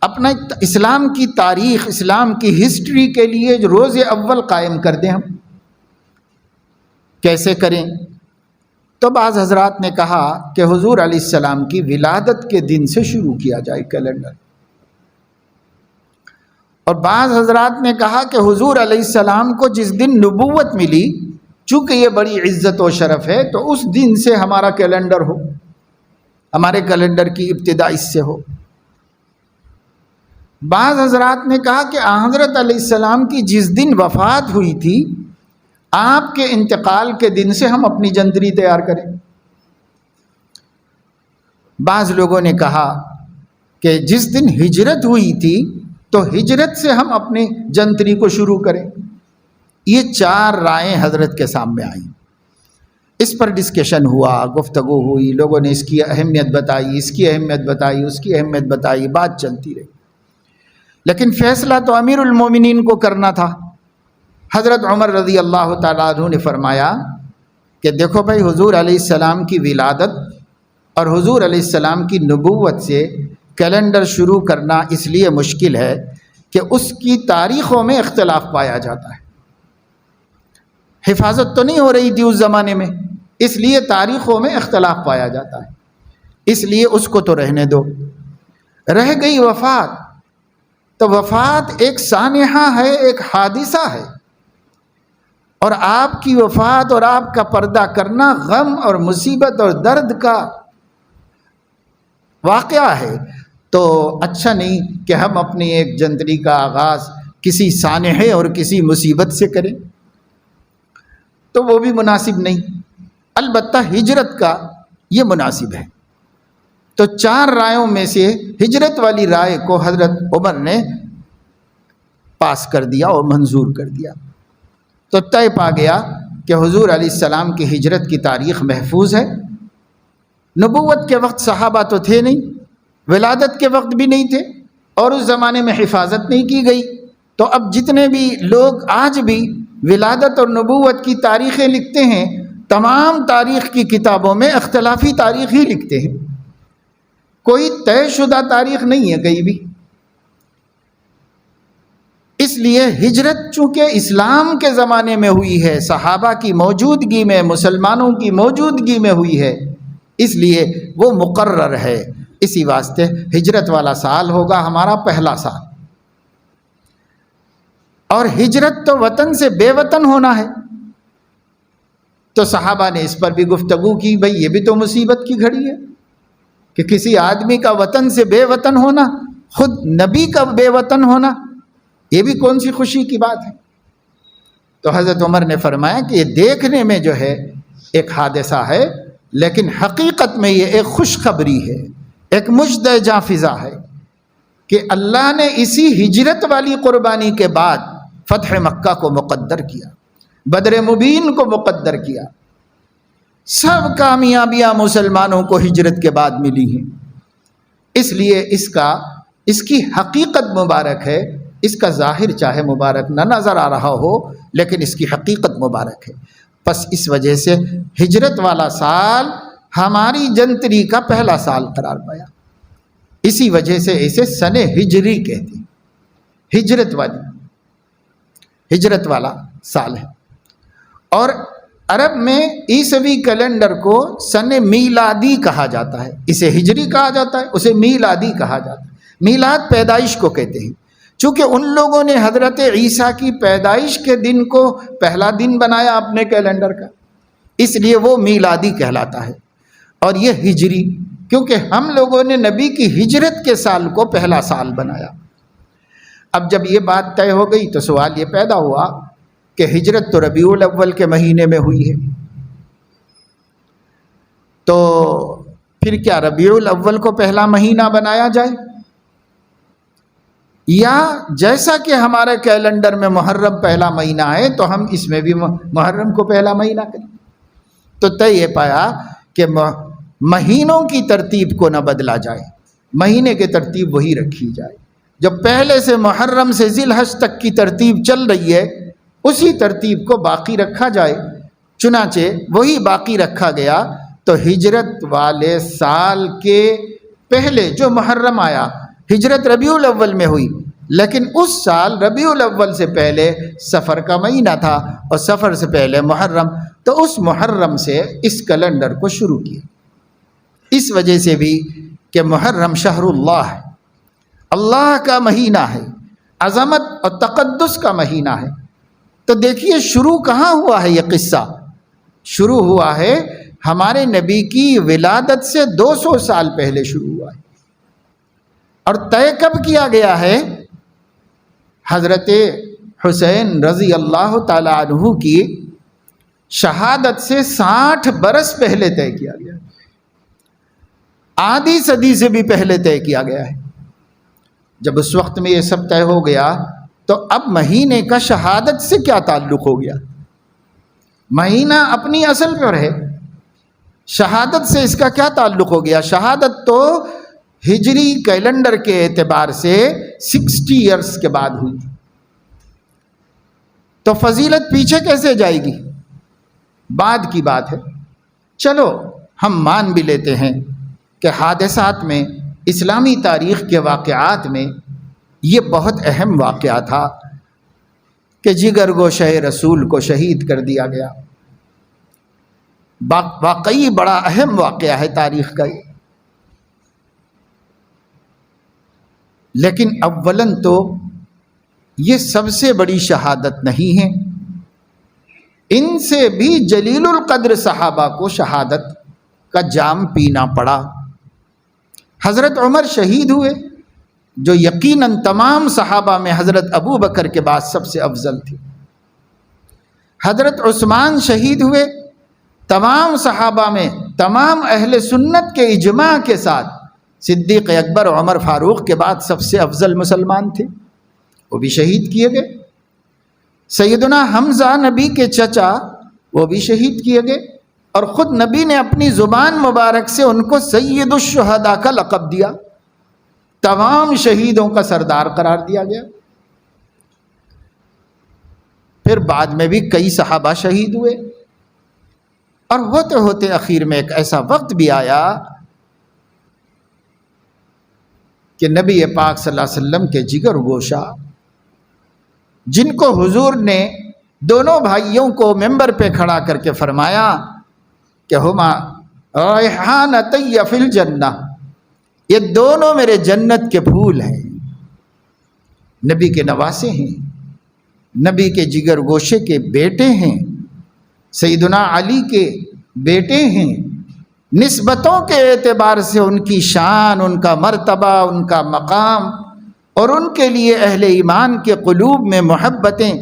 اپنا اسلام کی تاریخ، اسلام کی ہسٹری کے لیے جو روز اول قائم کر دیں۔ ہم کیسے کریں؟ تو بعض حضرات نے کہا کہ حضور علیہ السلام کی ولادت کے دن سے شروع کیا جائے کیلنڈر، اور بعض حضرات نے کہا کہ حضور علیہ السلام کو جس دن نبوت ملی، چونکہ یہ بڑی عزت و شرف ہے، تو اس دن سے ہمارا کیلنڈر ہو، ہمارے کیلنڈر کی ابتدا اس سے ہو۔ بعض حضرات نے کہا کہ حضرت علیہ السلام کی جس دن وفات ہوئی تھی، آپ کے انتقال کے دن سے ہم اپنی جنتری تیار کریں۔ بعض لوگوں نے کہا کہ جس دن ہجرت ہوئی تھی تو ہجرت سے ہم اپنی جنتری کو شروع کریں۔ یہ 4 رائیں حضرت کے سامنے آئیں، اس پر ڈسکشن ہوا، گفتگو ہوئی، لوگوں نے اس کی اہمیت بتائی، اس کی اہمیت بتائی، اس کی اہمیت بتائی، بات چلتی رہی، لیکن فیصلہ تو امیر المومنین کو کرنا تھا۔ حضرت عمر رضی اللہ تعالیٰ عنہ نے فرمایا کہ دیکھو بھائی، حضور علیہ السلام کی ولادت اور حضور علیہ السلام کی نبوت سے کیلنڈر شروع کرنا اس لیے مشکل ہے کہ اس کی تاریخوں میں اختلاف پایا جاتا ہے۔ حفاظت تو نہیں ہو رہی تھی اس زمانے میں، اس لیے تاریخوں میں اختلاف پایا جاتا ہے، اس لیے اس کو تو رہنے دو۔ رہ گئی وفات، تو وفات ایک سانحہ ہے، ایک حادثہ ہے، اور آپ کی وفات اور آپ کا پردہ کرنا غم اور مصیبت اور درد کا واقعہ ہے، تو اچھا نہیں کہ ہم اپنی ایک جنتری کا آغاز کسی سانحے اور کسی مصیبت سے کریں، تو وہ بھی مناسب نہیں۔ البتہ ہجرت کا یہ مناسب ہے۔ تو 4 رائوں میں سے ہجرت والی رائے کو حضرت عمر نے پاس کر دیا اور منظور کر دیا، تو طے پا گیا کہ حضور علیہ السلام کی ہجرت کی تاریخ محفوظ ہے۔ نبوت کے وقت صحابہ تو تھے نہیں، ولادت کے وقت بھی نہیں تھے، اور اس زمانے میں حفاظت نہیں کی گئی، تو اب جتنے بھی لوگ آج بھی ولادت اور نبوت کی تاریخیں لکھتے ہیں، تمام تاریخ کی کتابوں میں اختلافی تاریخ ہی لکھتے ہیں، کوئی طے شدہ تاریخ نہیں ہے کہیں بھی۔ اس لیے ہجرت چونکہ اسلام کے زمانے میں ہوئی ہے، صحابہ کی موجودگی میں، مسلمانوں کی موجودگی میں ہوئی ہے، اس لیے وہ مقرر ہے۔ اسی واسطے ہجرت والا سال ہوگا ہمارا پہلا سال، اور ہجرت تو وطن سے بے وطن ہونا ہے۔ تو صحابہ نے اس پر بھی گفتگو کی، بھئی یہ بھی تو مصیبت کی گھڑی ہے کہ کسی آدمی کا وطن سے بے وطن ہونا، خود نبی کا بے وطن ہونا، یہ بھی کون سی خوشی کی بات ہے۔ تو حضرت عمر نے فرمایا کہ یہ دیکھنے میں جو ہے ایک حادثہ ہے، لیکن حقیقت میں یہ ایک خوشخبری ہے، ایک مژدہ جاں فضا ہے کہ اللہ نے اسی ہجرت والی قربانی کے بعد فتح مکہ کو مقدر کیا، بدر مبین کو مقدر کیا، سب کامیابیاں مسلمانوں کو ہجرت کے بعد ملی ہیں۔ اس لیے اس کی حقیقت مبارک ہے، اس کا ظاہر چاہے مبارک نہ نظر آ رہا ہو، لیکن اس کی حقیقت مبارک ہے۔ بس اس وجہ سے ہجرت والا سال ہماری جنتری کا پہلا سال قرار پایا، اسی وجہ سے اسے سن ہجری کہتے ہیں، ہجرت والا سال ہے۔ اور عرب میں عیسوی کیلنڈر کو سن میلادی کہا جاتا ہے، اسے ہجری کہا جاتا ہے، اسے میلادی کہا جاتا ہے۔ میلاد پیدائش کو کہتے ہیں، چونکہ ان لوگوں نے حضرت عیسیٰ کی پیدائش کے دن کو پہلا دن بنایا اپنے کیلنڈر کا، اس لیے وہ میلادی کہلاتا ہے، اور یہ ہجری کیونکہ ہم لوگوں نے نبی کی ہجرت کے سال کو پہلا سال بنایا۔ اب جب یہ بات طے ہو گئی تو سوال یہ پیدا ہوا کہ ہجرت تو ربیع الاول کے مہینے میں ہوئی ہے، تو پھر کیا ربیع الاول کو پہلا مہینہ بنایا جائے، یا جیسا کہ ہمارے کیلنڈر میں محرم پہلا مہینہ ہے تو ہم اس میں بھی محرم کو پہلا مہینہ کریں؟ تو طے یہ پایا کہ مہینوں کی ترتیب کو نہ بدلا جائے، مہینے کی ترتیب وہی رکھی جائے، جو پہلے سے محرم سے ذی الحج تک کی ترتیب چل رہی ہے اسی ترتیب کو باقی رکھا جائے۔ چنانچہ وہی باقی رکھا گیا، تو ہجرت والے سال کے پہلے جو محرم آیا، ہجرت ربیع الاول میں ہوئی، لیکن اس سال ربیع الاول سے پہلے سفر کا مہینہ تھا اور سفر سے پہلے محرم، تو اس محرم سے اس کیلنڈر کو شروع کیا۔ اس وجہ سے بھی کہ محرم شہر اللہ ہے، اللہ کا مہینہ ہے، عظمت اور تقدس کا مہینہ ہے۔ تو دیکھیے شروع کہاں ہوا ہے، یہ قصہ شروع ہوا ہے ہمارے نبی کی ولادت سے 200 سال پہلے شروع ہوا ہے، اور طے کب کیا گیا ہے؟ حضرت حسین رضی اللہ تعالی عنہ کی شہادت سے 60 برس پہلے طے کیا گیا، آدھی صدی سے بھی پہلے طے کیا گیا ہے۔ جب اس وقت میں یہ سب طے ہو گیا تو اب مہینے کا شہادت سے کیا تعلق ہو گیا؟ مہینہ اپنی اصل پر ہے، شہادت سے اس کا کیا تعلق ہو گیا؟ شہادت تو ہجری کیلنڈر کے اعتبار سے 60 ایئرس کے بعد ہوئی، تو فضیلت پیچھے کیسے جائے گی؟ بعد کی بات ہے۔ چلو ہم مان بھی لیتے ہیں کہ حادثات میں، اسلامی تاریخ کے واقعات میں یہ بہت اہم واقعہ تھا کہ جگر گوشہ رسول کو شہید کر دیا گیا، واقعی بڑا اہم واقعہ ہے تاریخ کا یہ۔ لیکن اولاً تو یہ سب سے بڑی شہادت نہیں ہے، ان سے بھی جلیل القدر صحابہ کو شہادت کا جام پینا پڑا۔ حضرت عمر شہید ہوئے، جو یقیناً تمام صحابہ میں حضرت ابو بکر کے بعد سب سے افضل تھے۔ حضرت عثمان شہید ہوئے، تمام صحابہ میں، تمام اہل سنت کے اجماع کے ساتھ صدیق اکبر عمر فاروق کے بعد سب سے افضل مسلمان تھے، وہ بھی شہید کیے گئے۔ سیدنا حمزہ نبی کے چچا، وہ بھی شہید کیے گئے، اور خود نبی نے اپنی زبان مبارک سے ان کو سید الشہداء کا لقب دیا، تمام شہیدوں کا سردار قرار دیا گیا۔ پھر بعد میں بھی کئی صحابہ شہید ہوئے، اور ہوتے ہوتے اخیر میں ایک ایسا وقت بھی آیا کہ نبی پاک صلی اللہ علیہ وسلم کے جگر گوشہ، جن کو حضور نے دونوں بھائیوں کو ممبر پہ کھڑا کر کے فرمایا کہ ہما ریحانتی فی الجنہ، یہ دونوں میرے جنت کے پھول ہیں، نبی کے نواسے ہیں، نبی کے جگر گوشے کے بیٹے ہیں، سیدنا علی کے بیٹے ہیں، نسبتوں کے اعتبار سے ان کی شان، ان کا مرتبہ، ان کا مقام، اور ان کے لیے اہل ایمان کے قلوب میں محبتیں،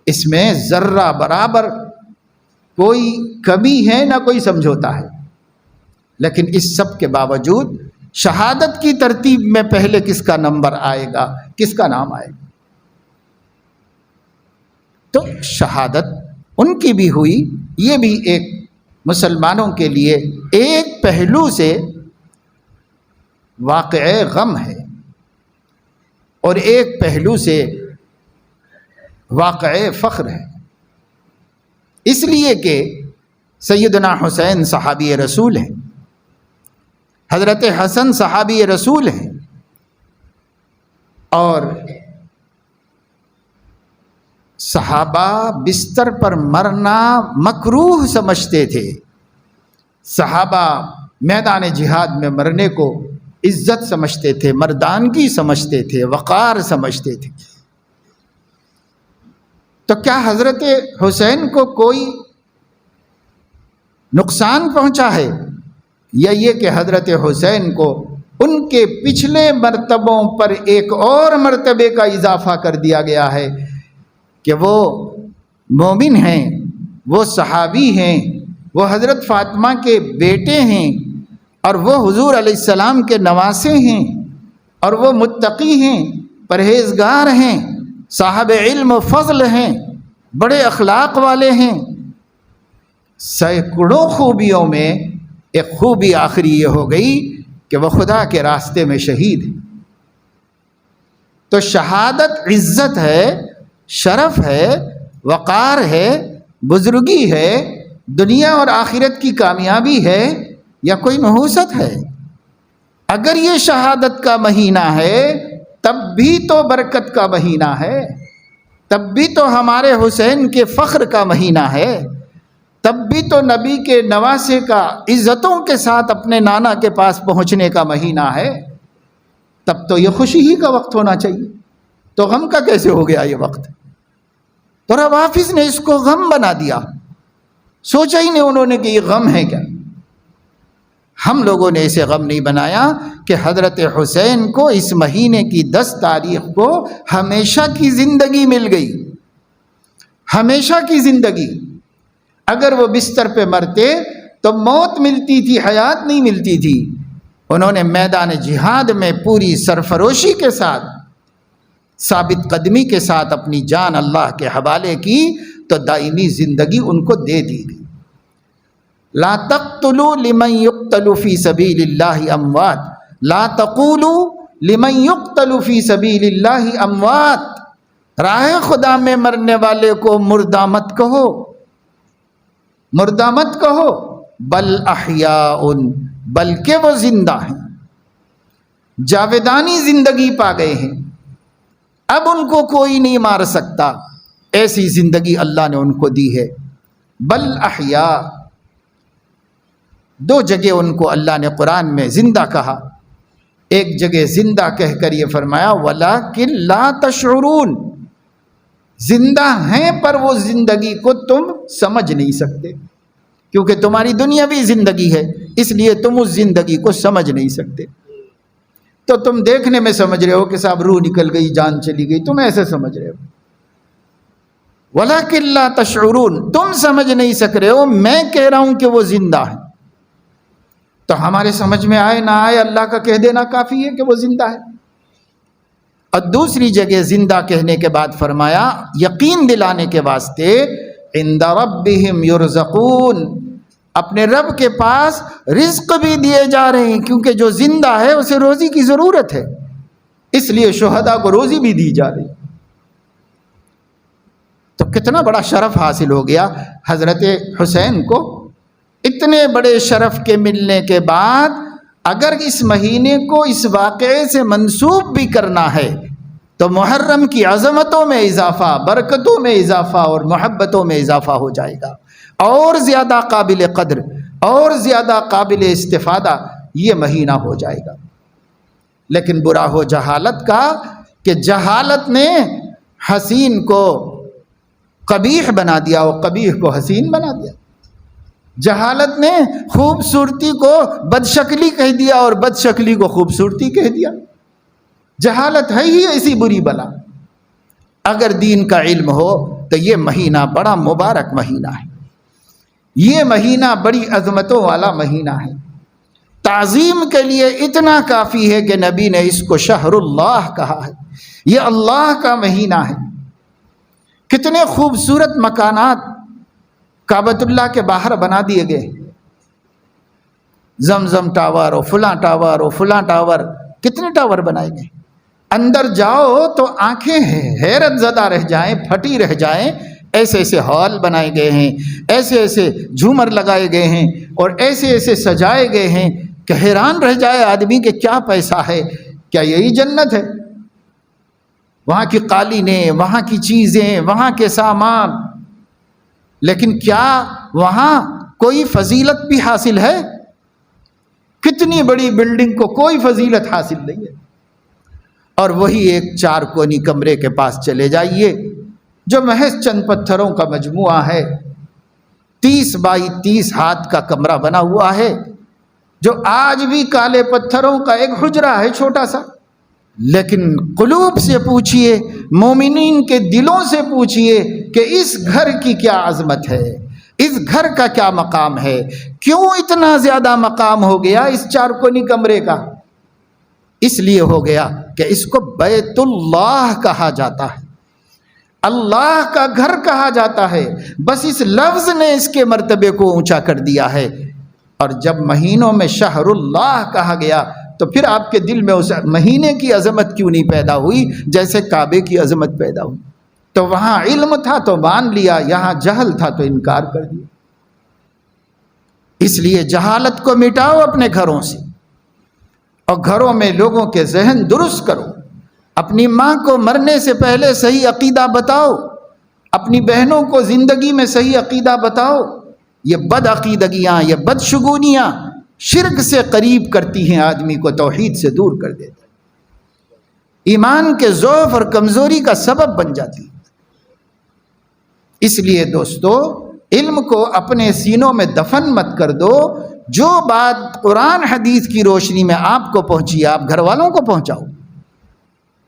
اس میں ذرہ برابر کوئی کمی ہے نہ کوئی سمجھوتا ہے۔ لیکن اس سب کے باوجود شہادت کی ترتیب میں پہلے کس کا نمبر آئے گا، کس کا نام آئے گا؟ تو شہادت ان کی بھی ہوئی، یہ بھی ایک مسلمانوں کے لیے ایک پہلو سے واقع غم ہے، اور ایک پہلو سے واقع فخر ہے، اس لیے کہ سیدنا حسین صحابی رسول ہیں، حضرت حسن صحابی رسول ہیں، اور صحابہ بستر پر مرنا مکروہ سمجھتے تھے، صحابہ میدان جہاد میں مرنے کو عزت سمجھتے تھے، مردانگی سمجھتے تھے، وقار سمجھتے تھے۔ تو کیا حضرت حسین کو کوئی نقصان پہنچا ہے، یا یہ کہ حضرت حسین کو ان کے پچھلے مرتبوں پر ایک اور مرتبے کا اضافہ کر دیا گیا ہے کہ وہ مومن ہیں، وہ صحابی ہیں، وہ حضرت فاطمہ کے بیٹے ہیں، اور وہ حضور علیہ السلام کے نواسے ہیں، اور وہ متقی ہیں، پرہیزگار ہیں، صاحب علم و فضل ہیں، بڑے اخلاق والے ہیں۔ سینکڑوں خوبیوں میں ایک خوبی آخری یہ ہو گئی کہ وہ خدا کے راستے میں شہید ہیں۔ تو شہادت عزت ہے، شرف ہے، وقار ہے، بزرگی ہے، دنیا اور آخرت کی کامیابی ہے، یا کوئی نحوست ہے؟ اگر یہ شہادت کا مہینہ ہے تب بھی تو برکت کا مہینہ ہے، تب بھی تو ہمارے حسین کے فخر کا مہینہ ہے، تب بھی تو نبی کے نواسے کا عزتوں کے ساتھ اپنے نانا کے پاس پہنچنے کا مہینہ ہے، تب تو یہ خوشی ہی کا وقت ہونا چاہیے۔ تو غم کا کیسے ہو گیا یہ وقت؟ تو روافظ نے اس کو غم بنا دیا، سوچا ہی نہیں انہوں نے کہ یہ غم ہے کیا۔ ہم لوگوں نے اسے غم نہیں بنایا کہ حضرت حسین کو اس مہینے کی 10 تاریخ کو ہمیشہ کی زندگی مل گئی، ہمیشہ کی زندگی۔ اگر وہ بستر پہ مرتے تو موت ملتی تھی، حیات نہیں ملتی تھی۔ انہوں نے میدان جہاد میں پوری سرفروشی کے ساتھ، ثابت قدمی کے ساتھ اپنی جان اللہ کے حوالے کی، تو دائمی زندگی ان کو دے دی گئی۔ لا تقتلوا لمن يقتل في سبيل الله اموات، لا تقولوا لمن يقتل في سبيل الله اموات، راہ خدا میں مرنے والے کو مردہ مت کہو، مردہ مت کہو، بل احیاء، بلکہ وہ زندہ ہیں، جاویدانی زندگی پا گئے ہیں، اب ان کو کوئی نہیں مار سکتا، ایسی زندگی اللہ نے ان کو دی ہے۔ بل احیاء، 2 جگہ ان کو اللہ نے قرآن میں زندہ کہا، ایک جگہ زندہ کہہ کر یہ فرمایا وَلَٰكِن لَا تَشْعُرُونَ، زندہ ہیں پر وہ زندگی کو تم سمجھ نہیں سکتے، کیونکہ تمہاری دنیاوی زندگی ہے، اس لیے تم اس زندگی کو سمجھ نہیں سکتے۔ تو تم دیکھنے میں سمجھ رہے ہو کہ صاحب روح نکل گئی، جان چلی گئی، تم ایسے سمجھ رہے ہو۔ وَلَٰكِن لَا تَشْعُرُونَ، تم سمجھ نہیں سک رہے ہو، میں کہہ رہا ہوں کہ وہ زندہ ہے۔ تو ہمارے سمجھ میں آئے نہ آئے، اللہ کا کہہ دینا کافی ہے کہ وہ زندہ ہے۔ اور دوسری جگہ زندہ کہنے کے بعد فرمایا یقین دلانے کے واسطے عند ربہم یرزقون، اپنے رب کے پاس رزق بھی دیے جا رہے ہیں، کیونکہ جو زندہ ہے اسے روزی کی ضرورت ہے، اس لیے شہداء کو روزی بھی دی جا رہی۔ تو کتنا بڑا شرف حاصل ہو گیا حضرت حسین کو۔ اتنے بڑے شرف کے ملنے کے بعد اگر اس مہینے کو اس واقعے سے منسوب بھی کرنا ہے تو محرم کی عظمتوں میں اضافہ، برکتوں میں اضافہ اور محبتوں میں اضافہ ہو جائے گا، اور زیادہ قابل قدر اور زیادہ قابل استفادہ یہ مہینہ ہو جائے گا۔ لیکن برا ہو جہالت کا کہ جہالت نے حسین کو قبیح بنا دیا اور قبیح کو حسین بنا دیا، جہالت نے خوبصورتی کو بدشکلی کہہ دیا اور بدشکلی کو خوبصورتی کہہ دیا۔ جہالت ہے ہی ایسی بری بلا۔ اگر دین کا علم ہو تو یہ مہینہ بڑا مبارک مہینہ ہے، یہ مہینہ بڑی عظمتوں والا مہینہ ہے۔ تعظیم کے لیے اتنا کافی ہے کہ نبی نے اس کو شہر اللہ کہا ہے، یہ اللہ کا مہینہ ہے۔ کتنے خوبصورت مکانات کعبۃ اللہ کے باہر بنا دیے گئے، زمزم ٹاور اور فلاں ٹاور اور فلاں ٹاور، کتنے ٹاور بنائے گئے۔ اندر جاؤ تو آنکھیں حیرت زدہ رہ جائیں، پھٹی رہ جائیں، ایسے ایسے ہال بنائے گئے ہیں، ایسے ایسے جھومر لگائے گئے ہیں اور ایسے ایسے سجائے گئے ہیں کہ حیران رہ جائے آدمی کہ کیا پیسہ ہے، کیا یہی جنت ہے؟ وہاں کی قالینیں، وہاں کی چیزیں، وہاں کے سامان، لیکن کیا وہاں کوئی فضیلت بھی حاصل ہے؟ کتنی بڑی بلڈنگ کو کوئی فضیلت حاصل نہیں ہے۔ اور وہی ایک 4 کونی کمرے کے پاس چلے جائیے جو محض چند پتھروں کا مجموعہ ہے، 30 بائی 30 ہاتھ کا کمرہ بنا ہوا ہے، جو آج بھی کالے پتھروں کا ایک حجرہ ہے چھوٹا سا۔ لیکن قلوب سے پوچھئے، مومنین کے دلوں سے پوچھئے کہ اس گھر کی کیا عظمت ہے، اس گھر کا کیا مقام ہے، کیوں اتنا زیادہ مقام ہو گیا اس 4 کونی کمرے کا؟ اس لیے ہو گیا کہ اس کو بیت اللہ کہا جاتا ہے، اللہ کا گھر کہا جاتا ہے، بس اس لفظ نے اس کے مرتبے کو اونچا کر دیا ہے۔ اور جب مہینوں میں شہر اللہ کہا گیا تو پھر آپ کے دل میں اس مہینے کی عظمت کیوں نہیں پیدا ہوئی جیسے کعبے کی عظمت پیدا ہوئی؟ تو وہاں علم تھا تو مان لیا، یہاں جہل تھا تو انکار کر دیا۔ اس لیے جہالت کو مٹاؤ اپنے گھروں سے، اور گھروں میں لوگوں کے ذہن درست کرو۔ اپنی ماں کو مرنے سے پہلے صحیح عقیدہ بتاؤ، اپنی بہنوں کو زندگی میں صحیح عقیدہ بتاؤ۔ یہ بد عقیدگیاں، یہ بدشگونیاں شرک سے قریب کرتی ہیں، آدمی کو توحید سے دور کر دیتی ہیں، ایمان کے ضعف اور کمزوری کا سبب بن جاتی ہے۔ اس لیے دوستو، علم کو اپنے سینوں میں دفن مت کر دو۔ جو بات قرآن حدیث کی روشنی میں آپ کو پہنچی، آپ گھر والوں کو پہنچاؤ۔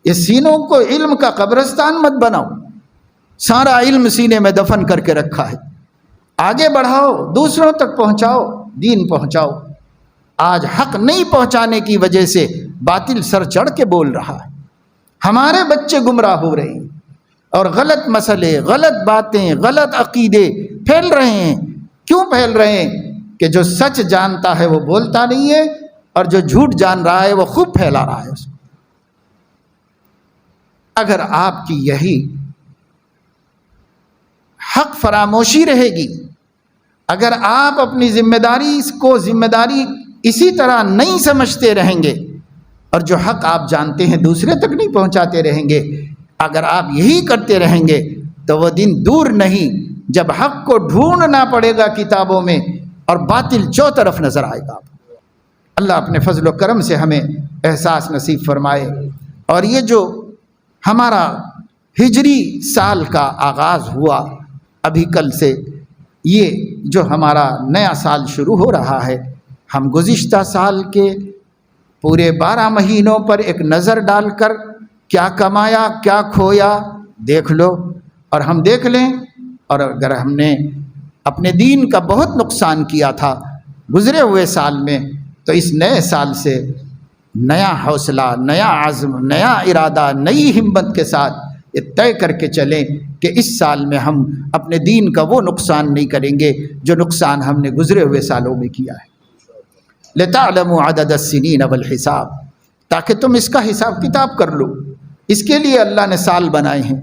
یہ سینوں کو علم کا قبرستان مت بناؤ، سارا علم سینے میں دفن کر کے رکھا ہے۔ آگے بڑھاؤ، دوسروں تک پہنچاؤ، دین پہنچاؤ۔ آج حق نہیں پہنچانے کی وجہ سے باطل سر چڑھ کے بول رہا ہے، ہمارے بچے گمراہ ہو رہے ہیں، اور غلط مسئلے، غلط باتیں، غلط عقیدے پھیل رہے ہیں۔ کیوں پھیل رہے ہیں؟ کہ جو سچ جانتا ہے وہ بولتا نہیں ہے، اور جو جھوٹ جان رہا ہے وہ خوب پھیلا رہا ہے اس کو۔ اگر آپ کی یہی حق فراموشی رہے گی، اگر آپ اپنی ذمہ داری اسی طرح نہیں سمجھتے رہیں گے، اور جو حق آپ جانتے ہیں دوسرے تک نہیں پہنچاتے رہیں گے، اگر آپ یہی کرتے رہیں گے تو وہ دن دور نہیں جب حق کو ڈھونڈنا پڑے گا کتابوں میں، اور باطل چوطرف نظر آئے گا۔ اللہ اپنے فضل و کرم سے ہمیں احساس نصیب فرمائے، اور یہ جو ہمارا ہجری سال کا آغاز ہوا ابھی کل سے، یہ جو ہمارا نیا سال شروع ہو رہا ہے، ہم گزشتہ سال کے پورے 12 مہینوں پر ایک نظر ڈال کر کیا کمایا کیا کھویا دیکھ لو، اور ہم دیکھ لیں۔ اور اگر ہم نے اپنے دین کا بہت نقصان کیا تھا گزرے ہوئے سال میں، تو اس نئے سال سے نیا حوصلہ، نیا عزم، نیا ارادہ، نئی ہمت کے ساتھ یہ طے کر کے چلیں کہ اس سال میں ہم اپنے دین کا وہ نقصان نہیں کریں گے جو نقصان ہم نے گزرے ہوئے سالوں میں کیا ہے۔ لِتَعْلَمُوا عَدَدَ السِّنِينَ وَالْحِسَابَ، تاکہ تم اس کا حساب کتاب کر لو۔ اس کے لیے اللہ نے سال بنائے ہیں۔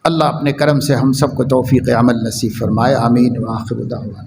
اللہ اپنے کرم سے ہم سب کو توفیق عمل نصیب فرمائے، آمین۔ وآخر دعوانا